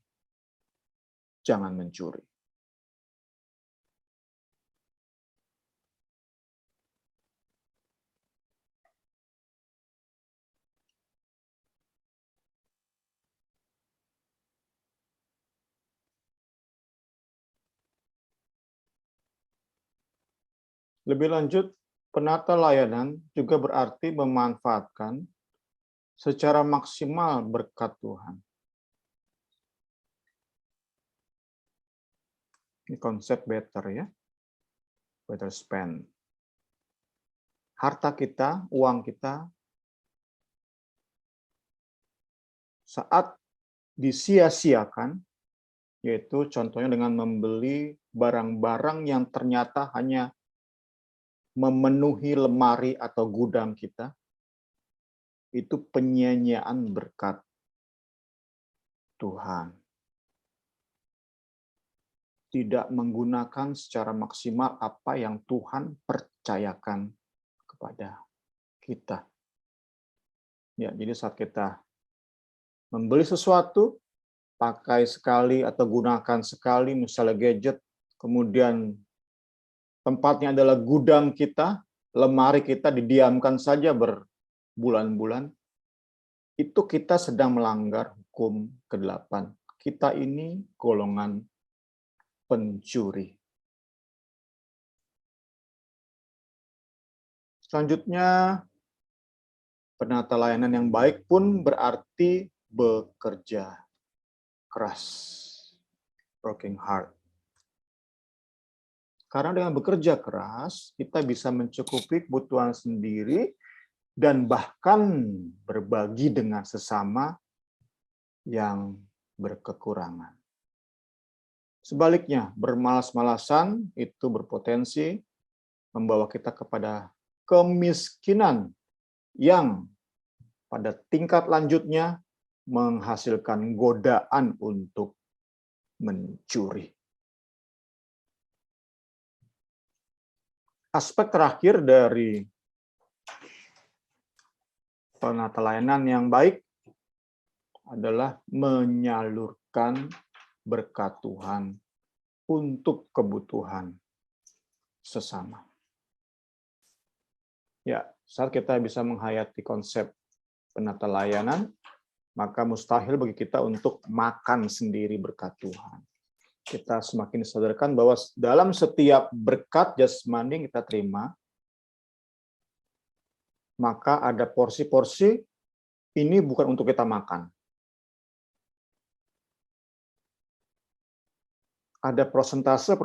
jangan mencuri. Lebih lanjut, penata layanan juga berarti memanfaatkan secara maksimal berkat Tuhan. Ini konsep better ya, better spend. Harta kita, uang kita, saat disia-siakan, yaitu contohnya dengan membeli barang-barang yang ternyata hanya memenuhi lemari atau gudang kita, itu penyia-nyiaan berkat Tuhan. Tidak menggunakan secara maksimal apa yang Tuhan percayakan kepada kita. Ya, jadi saat kita membeli sesuatu, pakai sekali atau gunakan sekali, misalnya gadget, kemudian tempatnya adalah gudang kita, lemari kita didiamkan saja berbulan-bulan, itu kita sedang melanggar hukum ke-8. Kita ini golongan pencuri. Selanjutnya, penata layanan yang baik pun berarti bekerja keras. working hard. Karena dengan bekerja keras, kita bisa mencukupi kebutuhan sendiri dan bahkan berbagi dengan sesama yang berkekurangan. Sebaliknya, bermalas-malasan itu berpotensi membawa kita kepada kemiskinan yang pada tingkat lanjutnya menghasilkan godaan untuk mencuri. Aspek terakhir dari penata layanan yang baik adalah menyalurkan berkat Tuhan untuk kebutuhan sesama. Ya, saat kita bisa menghayati konsep penata layanan, maka mustahil bagi kita untuk makan sendiri berkat Tuhan. Kita semakin disadarkan bahwa dalam setiap berkat jasmani yang kita terima, maka ada porsi-porsi ini bukan untuk kita makan. Ada persentase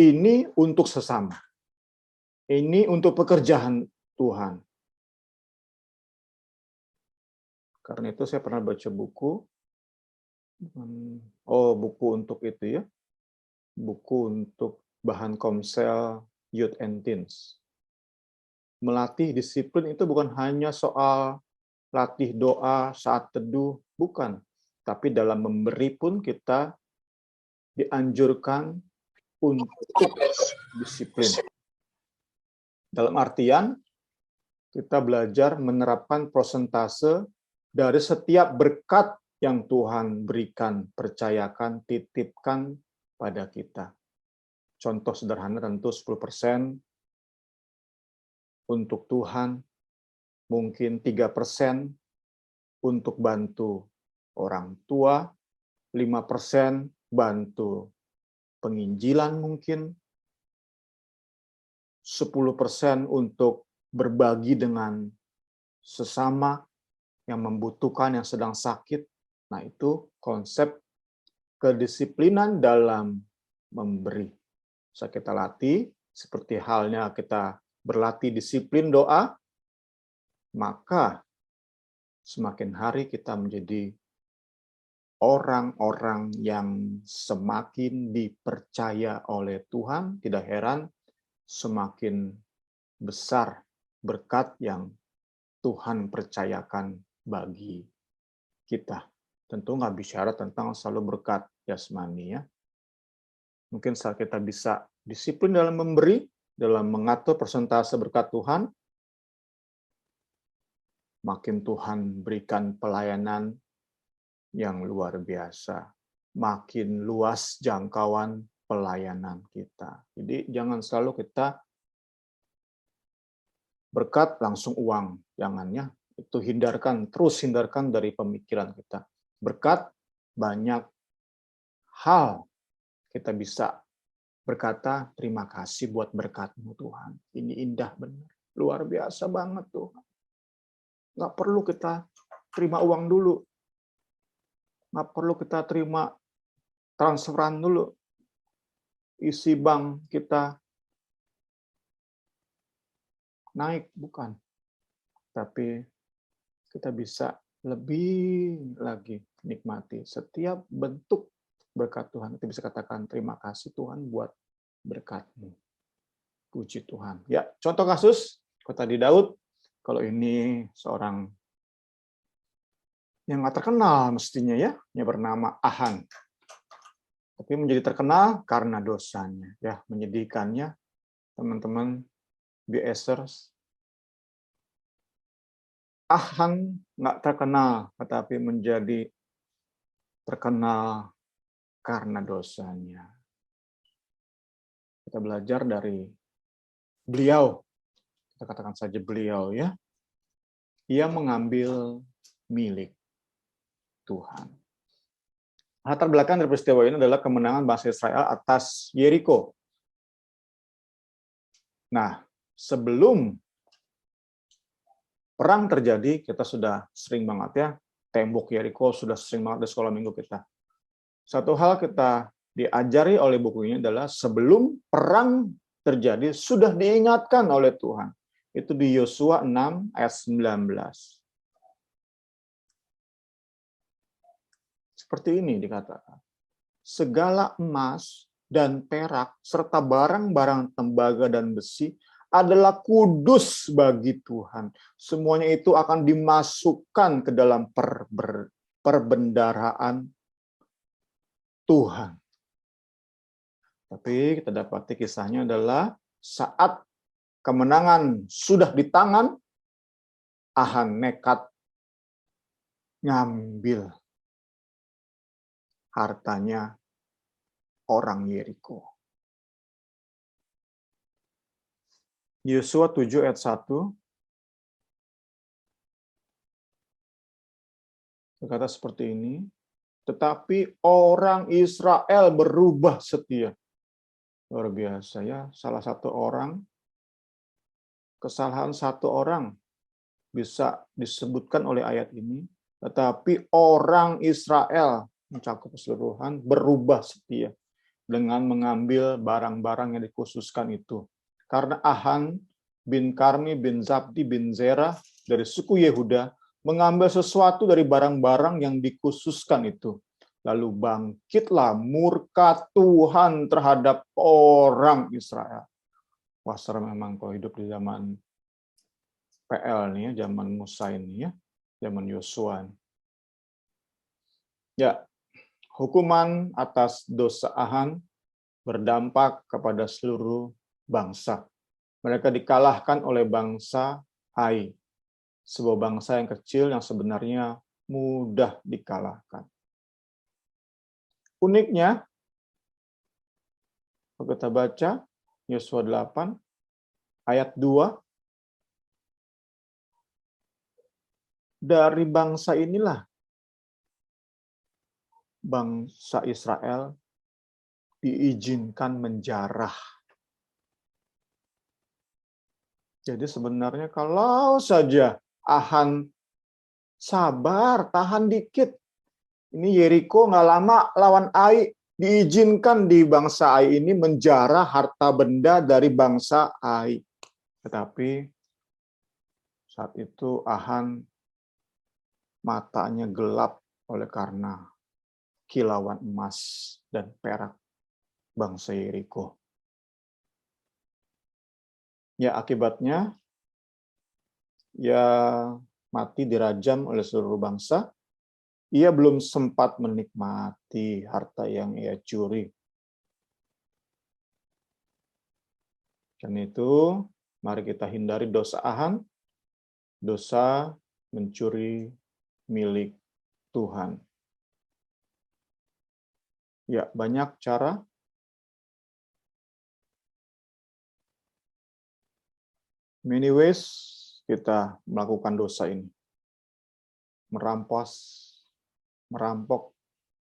ini untuk sesama. Ini untuk pekerjaan Tuhan. Karena itu saya pernah baca buku, buku untuk itu ya, buku untuk bahan komsel Youth and Teens. Melatih disiplin itu bukan hanya soal latih doa saat teduh, bukan. Tapi dalam memberi pun kita dianjurkan untuk disiplin. Dalam artian, kita belajar menerapkan persentase dari setiap berkat yang Tuhan berikan, percayakan, titipkan pada kita. Contoh sederhana tentu 10% untuk Tuhan, mungkin 3% untuk bantu orang tua, 5% bantu penginjilan mungkin, 10% untuk berbagi dengan sesama yang membutuhkan, yang sedang sakit. Nah, itu konsep kedisiplinan dalam memberi. Bisa kita latih, seperti halnya kita berlatih disiplin doa, maka semakin hari kita menjadi orang-orang yang semakin dipercaya oleh Tuhan. Tidak heran semakin besar berkat yang Tuhan percayakan bagi kita. Tentu nggak bicara tentang selalu berkat jasmani ya. Mungkin saat kita bisa disiplin dalam memberi, dalam mengatur persentase berkat Tuhan, makin Tuhan berikan pelayanan yang luar biasa. Makin luas jangkauan pelayanan kita. Jadi jangan selalu kita berkat langsung uang. Jangan ya. Itu terus hindarkan dari pemikiran kita. Berkat banyak hal kita bisa berkata terima kasih buat berkat-Mu Tuhan. Ini indah benar. Luar biasa banget Tuhan. Nggak perlu kita terima uang dulu. Nggak perlu kita terima transferan dulu. Isi bank kita naik, bukan. Tapi kita bisa lebih lagi nikmati setiap bentuk berkat Tuhan. Kita bisa katakan terima kasih Tuhan buat berkat-Mu. Puji Tuhan. Ya, contoh kasus kota di Daud. Kalau ini seorang yang nggak terkenal mestinya ya, yang bernama Ahan. Tapi menjadi terkenal karena dosanya. Ya, menyedihkannya teman-teman BSers. Ahan nggak terkenal, tetapi menjadi terkenal karena dosanya. Kita belajar dari beliau, kita katakan saja beliau ya, ia mengambil milik Tuhan. Latar belakang dari peristiwa ini adalah kemenangan bangsa Israel atas Yeriko. Nah, sebelum perang terjadi, kita sudah sering banget ya, tembok Yeriko sudah sering banget di sekolah minggu kita. Satu hal kita diajari oleh buku ini adalah sebelum perang terjadi sudah diingatkan oleh Tuhan. Itu di Yosua 6 ayat 19. Seperti ini dikatakan. Segala emas dan perak serta barang-barang tembaga dan besi adalah kudus bagi Tuhan. Semuanya itu akan dimasukkan ke dalam perbendaharaan Tuhan. Tapi kita dapati kisahnya adalah saat kemenangan sudah di tangan, Ahan nekat ngambil hartanya orang Yeriko. Yosua 7 ayat 1 berkata seperti ini, tetapi orang Israel berubah setia. Luar biasa ya, kesalahan satu orang bisa disebutkan oleh ayat ini, tetapi orang Israel mencakup keseluruhan berubah setia dengan mengambil barang-barang yang dikhususkan itu. Karena Ahan bin Karmi bin Zabdi bin Zerah dari suku Yehuda mengambil sesuatu dari barang-barang yang dikhususkan itu. Lalu bangkitlah murka Tuhan terhadap orang Israel. Wah, serem memang kalau hidup di zaman PL nih ya, zaman Musa ini ya, zaman Yosua. Ya, hukuman atas dosa Ahan berdampak kepada seluruh bangsa. Mereka dikalahkan oleh bangsa Ai, sebuah bangsa yang kecil yang sebenarnya mudah dikalahkan. Uniknya, kalau kita baca Yosua 8 ayat 2, dari bangsa inilah bangsa Israel diizinkan menjarah. Jadi sebenarnya kalau saja Ahan sabar, tahan dikit. Ini Yeriko nggak lama lawan Ai, diizinkan di bangsa Ai ini menjarah harta benda dari bangsa Ai. Tetapi saat itu Ahan matanya gelap oleh karena kilauan emas dan perak bangsa Yeriko. Ya akibatnya, ya mati dirajam oleh seluruh bangsa. Ia belum sempat menikmati harta yang ia curi. Karena itu, mari kita hindari dosa Ahan, dosa mencuri milik Tuhan. Ya, banyak cara. Many ways kita melakukan dosa ini. Merampok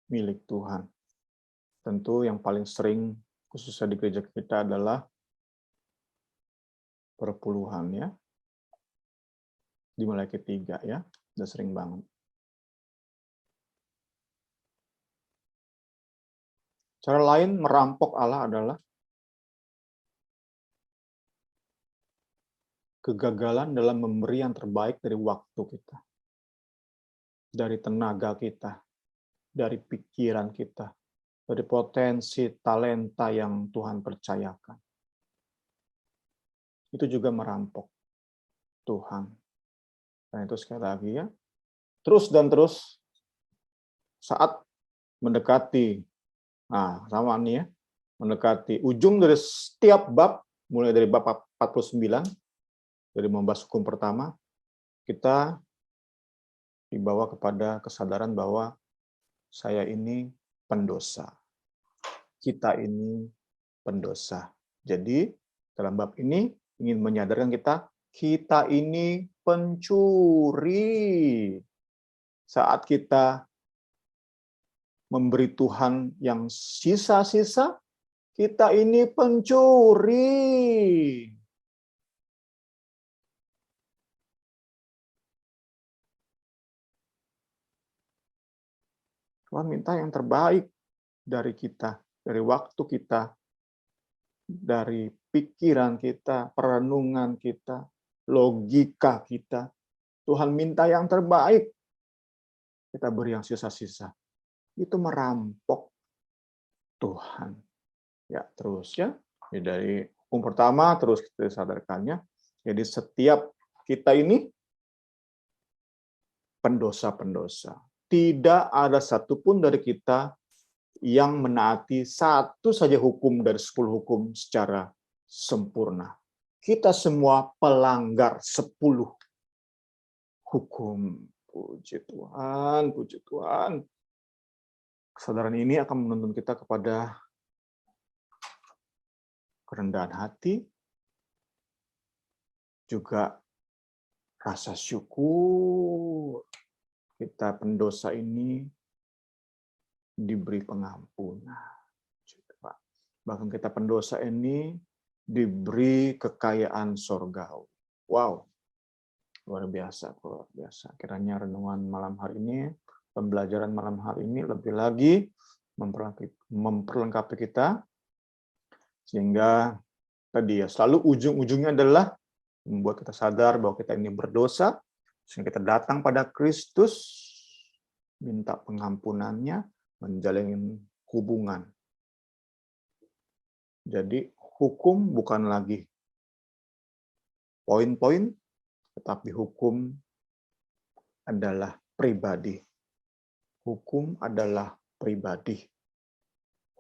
milik Tuhan. Tentu yang paling sering, khususnya di gereja kita adalah perpuluhan ya. Dimulai ketiga ya, udah sering banget. Cara lain merampok Allah adalah kegagalan dalam memberi yang terbaik dari waktu kita, dari tenaga kita, dari pikiran kita, dari potensi talenta yang Tuhan percayakan. Itu juga merampok Tuhan. Dan itu sekali lagi ya, terus dan terus saat mendekati, sama nih ya, mendekati ujung dari setiap bab, mulai dari bab 49, dari membahas hukum pertama, kita dibawa kepada kesadaran bahwa saya ini pendosa. Kita ini pendosa. Jadi, dalam bab ini ingin menyadarkan kita ini pencuri. Saat kita memberi Tuhan yang sisa-sisa, kita ini pencuri. Tuhan minta yang terbaik dari kita, dari waktu kita, dari pikiran kita, perenungan kita, logika kita. Tuhan minta yang terbaik, kita beri yang sisa-sisa. Itu merampok Tuhan. Ya, terus ya. Dari hukum pertama terus kita sadarkannya. Jadi setiap kita ini pendosa-pendosa. Tidak ada satupun dari kita yang menaati satu saja hukum dari 10 hukum secara sempurna. Kita semua pelanggar 10 hukum. Puji Tuhan, puji Tuhan. Kesadaran ini akan menuntun kita kepada kerendahan hati, juga rasa syukur. Kita pendosa ini diberi pengampunan. Bahkan kita pendosa ini diberi kekayaan sorgawi. Wow, luar biasa, luar biasa. Kiranya renungan malam hari ini, pembelajaran malam hari ini lebih lagi memperlengkapi kita, sehingga tadi ya selalu ujung-ujungnya adalah membuat kita sadar bahwa kita ini berdosa, sehingga kita datang pada Kristus, minta pengampunannya, menjalin hubungan. Jadi hukum bukan lagi poin-poin, tetapi hukum adalah pribadi. Hukum adalah pribadi.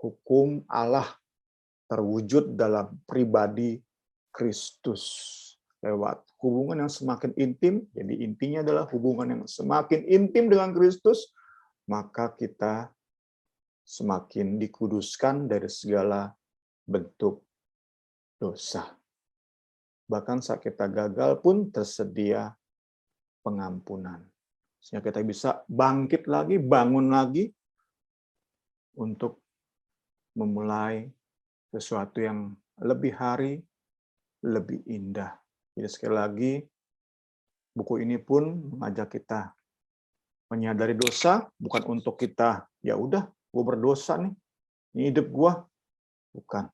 Hukum Allah terwujud dalam pribadi Kristus. Lewat hubungan yang semakin intim, jadi intinya adalah hubungan yang semakin intim dengan Kristus, maka kita semakin dikuduskan dari segala bentuk dosa. Bahkan saat kita gagal pun tersedia pengampunan. Sehingga kita bisa bangkit lagi, bangun lagi, untuk memulai sesuatu yang lebih hari, lebih indah. Jadi sekali lagi, buku ini pun mengajak kita menyadari dosa, bukan untuk kita, ya udah, gue berdosa nih, ini hidup gue. Bukan.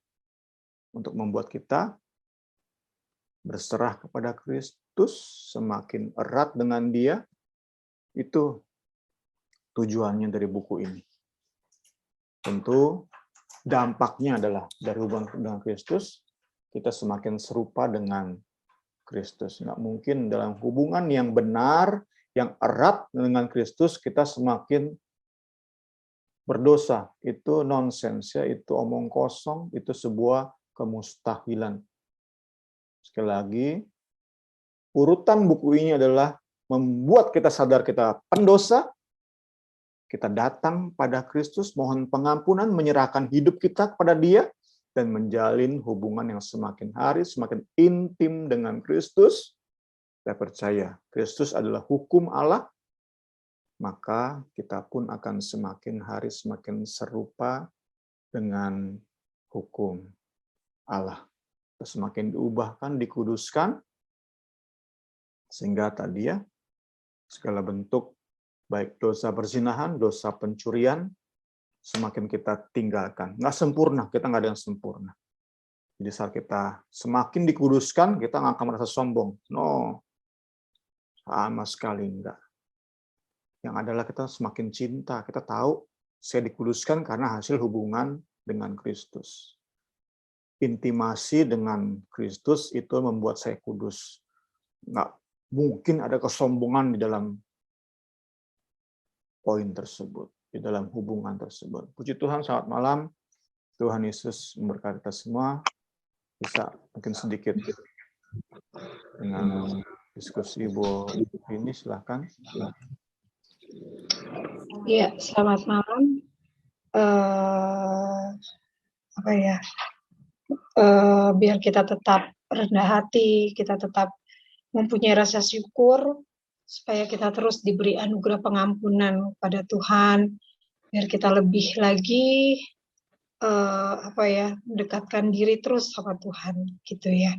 Untuk membuat kita berserah kepada Kristus, semakin erat dengan Dia, itu tujuannya dari buku ini. Tentu dampaknya adalah dari hubungan dengan Kristus, kita semakin serupa dengan Kristus. Nggak mungkin dalam hubungan yang benar, yang erat dengan Kristus, kita semakin berdosa. Itu nonsens, ya, itu omong kosong, itu sebuah kemustahilan. Sekali lagi, urutan buku ini adalah membuat kita sadar kita pendosa, kita datang pada Kristus, mohon pengampunan, menyerahkan hidup kita kepada Dia, dan menjalin hubungan yang semakin hari, semakin intim dengan Kristus. Saya percaya, Kristus adalah hukum Allah, maka kita pun akan semakin hari, semakin serupa dengan hukum Allah. Semakin diubahkan, dikuduskan, sehingga tadi ya, segala bentuk, baik dosa perzinahan, dosa pencurian, semakin kita tinggalkan. Nggak sempurna, kita nggak ada yang sempurna. Jadi saat kita semakin dikuduskan, kita nggak akan merasa sombong. No, sama sekali enggak. Yang adalah kita semakin cinta, kita tahu saya dikuduskan karena hasil hubungan dengan Kristus. Intimasi dengan Kristus itu membuat saya kudus. Nggak mungkin ada kesombongan di dalam poin tersebut, di dalam hubungan tersebut. Puji Tuhan, selamat malam. Tuhan Yesus memberkati kita semua. Bisa mungkin sedikit dengan diskusi Bu ini, silakan. Ya, selamat malam. Biar kita tetap rendah hati, kita tetap mempunyai rasa syukur, supaya kita terus diberi anugerah pengampunan pada Tuhan, biar kita lebih lagi mendekatkan diri terus sama Tuhan, gitu ya.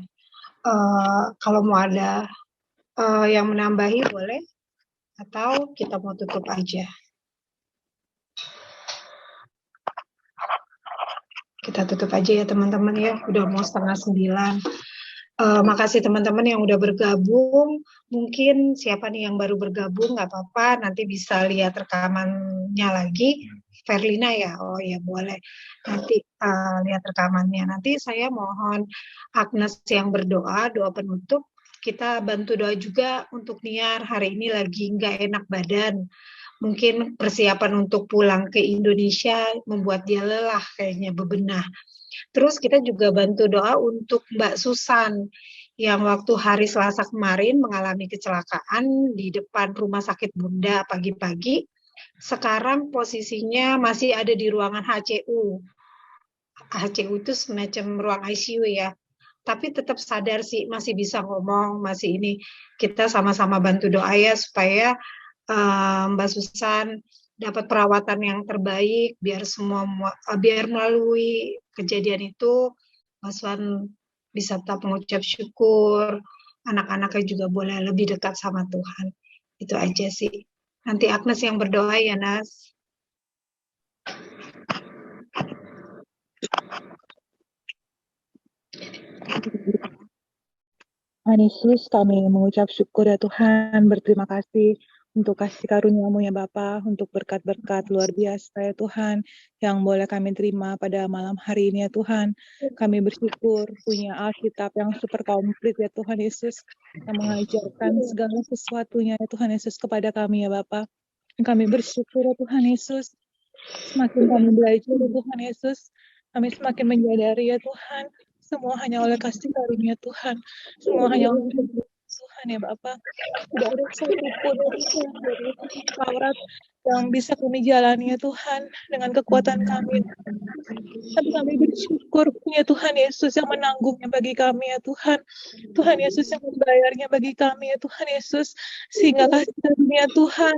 Kalau mau ada yang menambahi boleh, atau kita mau tutup aja. kita tutup aja ya teman-teman ya, udah mau 8:30. Makasih teman-teman yang udah bergabung. Mungkin siapa nih yang baru bergabung, nggak apa-apa, nanti bisa lihat rekamannya lagi. Verlina ya, oh ya boleh. Nanti lihat rekamannya. Nanti saya mohon Agnes yang berdoa, doa penutup. Kita bantu doa juga untuk Niar, hari ini lagi nggak enak badan. Mungkin persiapan untuk pulang ke Indonesia membuat dia lelah kayaknya, bebenah. Terus kita juga bantu doa untuk Mbak Susan yang waktu hari Selasa kemarin mengalami kecelakaan di depan rumah sakit Bunda pagi-pagi. Sekarang posisinya masih ada di ruangan HCU. HCU itu semacam ruang ICU ya. Tapi tetap sadar sih, masih bisa ngomong, masih ini. Kita sama-sama bantu doa ya supaya Mbak Susan dapat perawatan yang terbaik, biar melalui kejadian itu Mbak Susan bisa tetap mengucap syukur, anak-anaknya juga boleh lebih dekat sama Tuhan. Itu aja sih. Nanti Agnes yang berdoa ya, Nas. Tuhan Yesus, kami mengucap syukur ya Tuhan, berterima kasih untuk kasih karunia-Mu ya Bapa, untuk berkat-berkat luar biasa ya Tuhan, yang boleh kami terima pada malam hari ini ya Tuhan. Kami bersyukur punya Alkitab yang super komplit ya Tuhan Yesus, yang mengajarkan segala sesuatunya ya Tuhan Yesus kepada kami ya Bapa. Kami bersyukur ya Tuhan Yesus, semakin kami belajar ya Tuhan Yesus, kami semakin menyadari ya Tuhan, semua hanya oleh kasih karunia Tuhan, semua hanya oleh Tuhan ya Bapa. Tidak ada satupun dari Taurat yang bisa kami jalani ya Tuhan dengan kekuatan kami. Tapi kami bersyukur punya Tuhan Yesus yang menanggungnya bagi kami ya Tuhan. Tuhan Yesus yang membayarnya bagi kami ya Tuhan Yesus. Sehingga kasih karunia Tuhan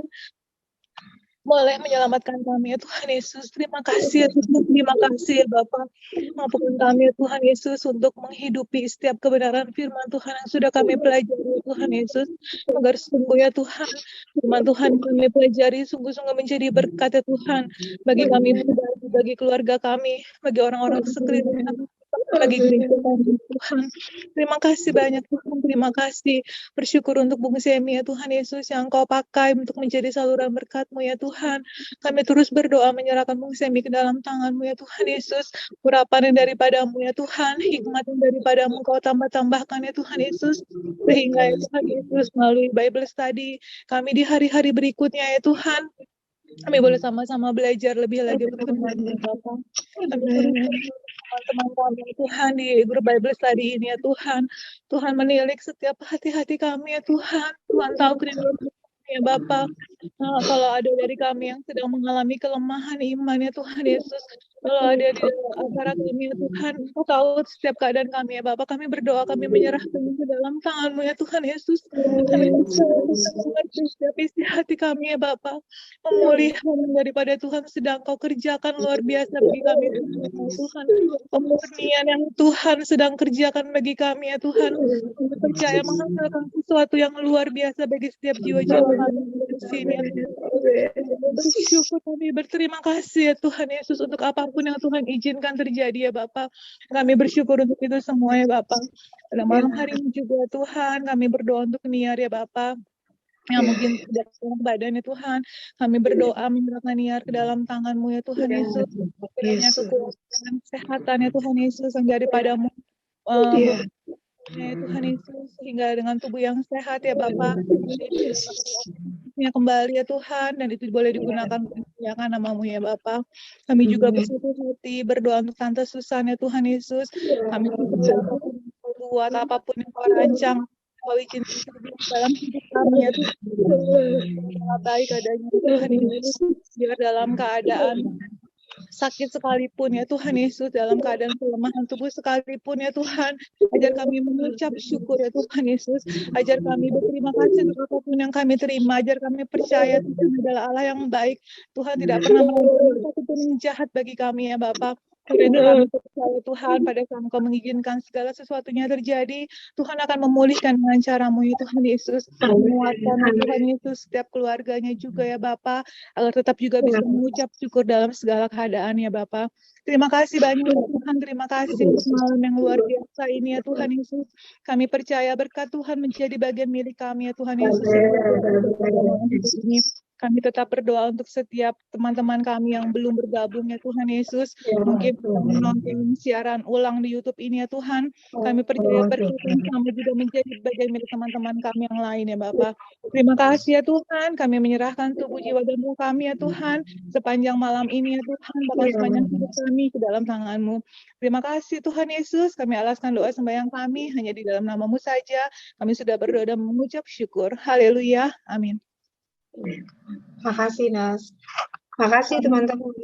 boleh menyelamatkan kami ya Tuhan Yesus. Terima kasih ya Tuhan, terima kasih ya Bapa. Mampukan kami ya Tuhan Yesus untuk menghidupi setiap kebenaran firman Tuhan yang sudah kami pelajari ya Tuhan Yesus. Agar sungguh ya Tuhan, firman Tuhan kami pelajari sungguh-sungguh menjadi berkat ya Tuhan. Bagi kami, bagi keluarga kami, bagi orang-orang sekeliling kami, bagi gereja kami Tuhan. Terima kasih banyak Tuhan, terima kasih. Bersyukur untuk Bung Semi ya Tuhan Yesus yang Kau pakai untuk menjadi saluran berkat-Mu ya Tuhan. Kami terus berdoa menyerahkan Bung Semi ke dalam tangan-Mu ya Tuhan Yesus. Urapan yang daripada-Mu ya Tuhan, hikmat yang daripada-Mu Kau tambah-tambahkan ya Tuhan Yesus. Sehingga ya Tuhan Yesus melalui Bible Study kami di hari-hari berikutnya ya Tuhan, kami boleh sama-sama belajar lebih lagi mengenai Bapa. Teman-teman kami Tuhan di grup Bible Study ini ya Tuhan. Tuhan menilik setiap hati-hati kami ya Tuhan. Tuhan tahu kerinduan ya Bapa. Kalau ada dari kami yang sedang mengalami kelemahan iman ya Tuhan Yesus, kalau ada di antara kami ya Tuhan, Kau tahu setiap keadaan kami ya Bapa. Kami berdoa, kami menyerahkan ke dalam tangan-Mu ya Tuhan Yesus. Kami mengerti setiap isi hati kami ya Bapa. Pemulihan daripada Tuhan sedang Kau kerjakan luar biasa bagi kami Tuhan. Pemurnian yang Tuhan sedang kerjakan bagi kami ya Tuhan. Kami percaya menghasilkan sesuatu yang luar biasa bagi setiap jiwa-jiwa kami di sini. Bersyukur kami berterima kasih ya Tuhan Yesus untuk apapun yang Tuhan izinkan terjadi ya Bapa. Kami bersyukur untuk itu semua ya Bapa. Pada malam hari ini juga Tuhan kami berdoa untuk Niar ya Bapa, yang mungkin tidak enak badan ya Tuhan. Kami berdoa menyerahkan Niar ke dalam tangan-Mu ya Tuhan Yesus. Kiranya kekuatan kesehatan ya Tuhan Yesus yang daripada-Mu ya Tuhan Yesus, sehingga dengan tubuh yang sehat ya Bapa, ya kembali ya Tuhan, dan itu boleh digunakan untuk memuliakan nama-Mu ya Bapa. Kami juga bersatu hati berdoa untuk Tante Susan ya Tuhan Yesus. Kami berdoa buat apapun yang Kau rancang, Kau izinkan dalam hidup kami ya Tuhan. Baik adanya Tuhan Yesus, biar dalam keadaan sakit sekalipun ya Tuhan Yesus, dalam keadaan kelemahan tubuh sekalipun ya Tuhan, ajar kami mengucap syukur ya Tuhan Yesus, ajar kami berterima kasih untuk apapun yang kami terima, ajar kami percaya Tuhan adalah Allah yang baik. Tuhan tidak pernah melakukan apapun yang jahat bagi kami ya Bapa. Karena kami percaya Tuhan, pada saat Engkau mengizinkan segala sesuatunya terjadi, Tuhan akan memulihkan dengan cara-Mu ya Tuhan Yesus, menguatkan ya Tuhan Yesus setiap keluarganya juga ya Bapa, agar tetap juga bisa mengucap syukur dalam segala keadaan ya Bapa. Terima kasih banyak ya Tuhan, terima kasih untuk malam yang luar biasa ini ya Tuhan Yesus. Kami percaya berkat Tuhan menjadi bagian milik kami ya Tuhan Yesus. Ini kami tetap berdoa untuk setiap teman-teman kami yang belum bergabung ya Tuhan Yesus. Mungkin menonton siaran ulang di YouTube ini ya Tuhan. Kami percaya berkat yang sama juga menjadi bagian milik teman-teman kami yang lain ya Bapak. Terima kasih ya Tuhan. Kami menyerahkan tubuh, jiwa, dan roh kami ya Tuhan. Sepanjang malam ini ya Tuhan. Bahkan sepanjang hidup kami ke dalam tangan-Mu. Terima kasih Tuhan Yesus. Kami alaskan doa sembahyang kami hanya di dalam nama-Mu saja. Kami sudah berdoa dan mengucap syukur. Haleluya. Amin. Makasih Nas. Makasih teman-teman.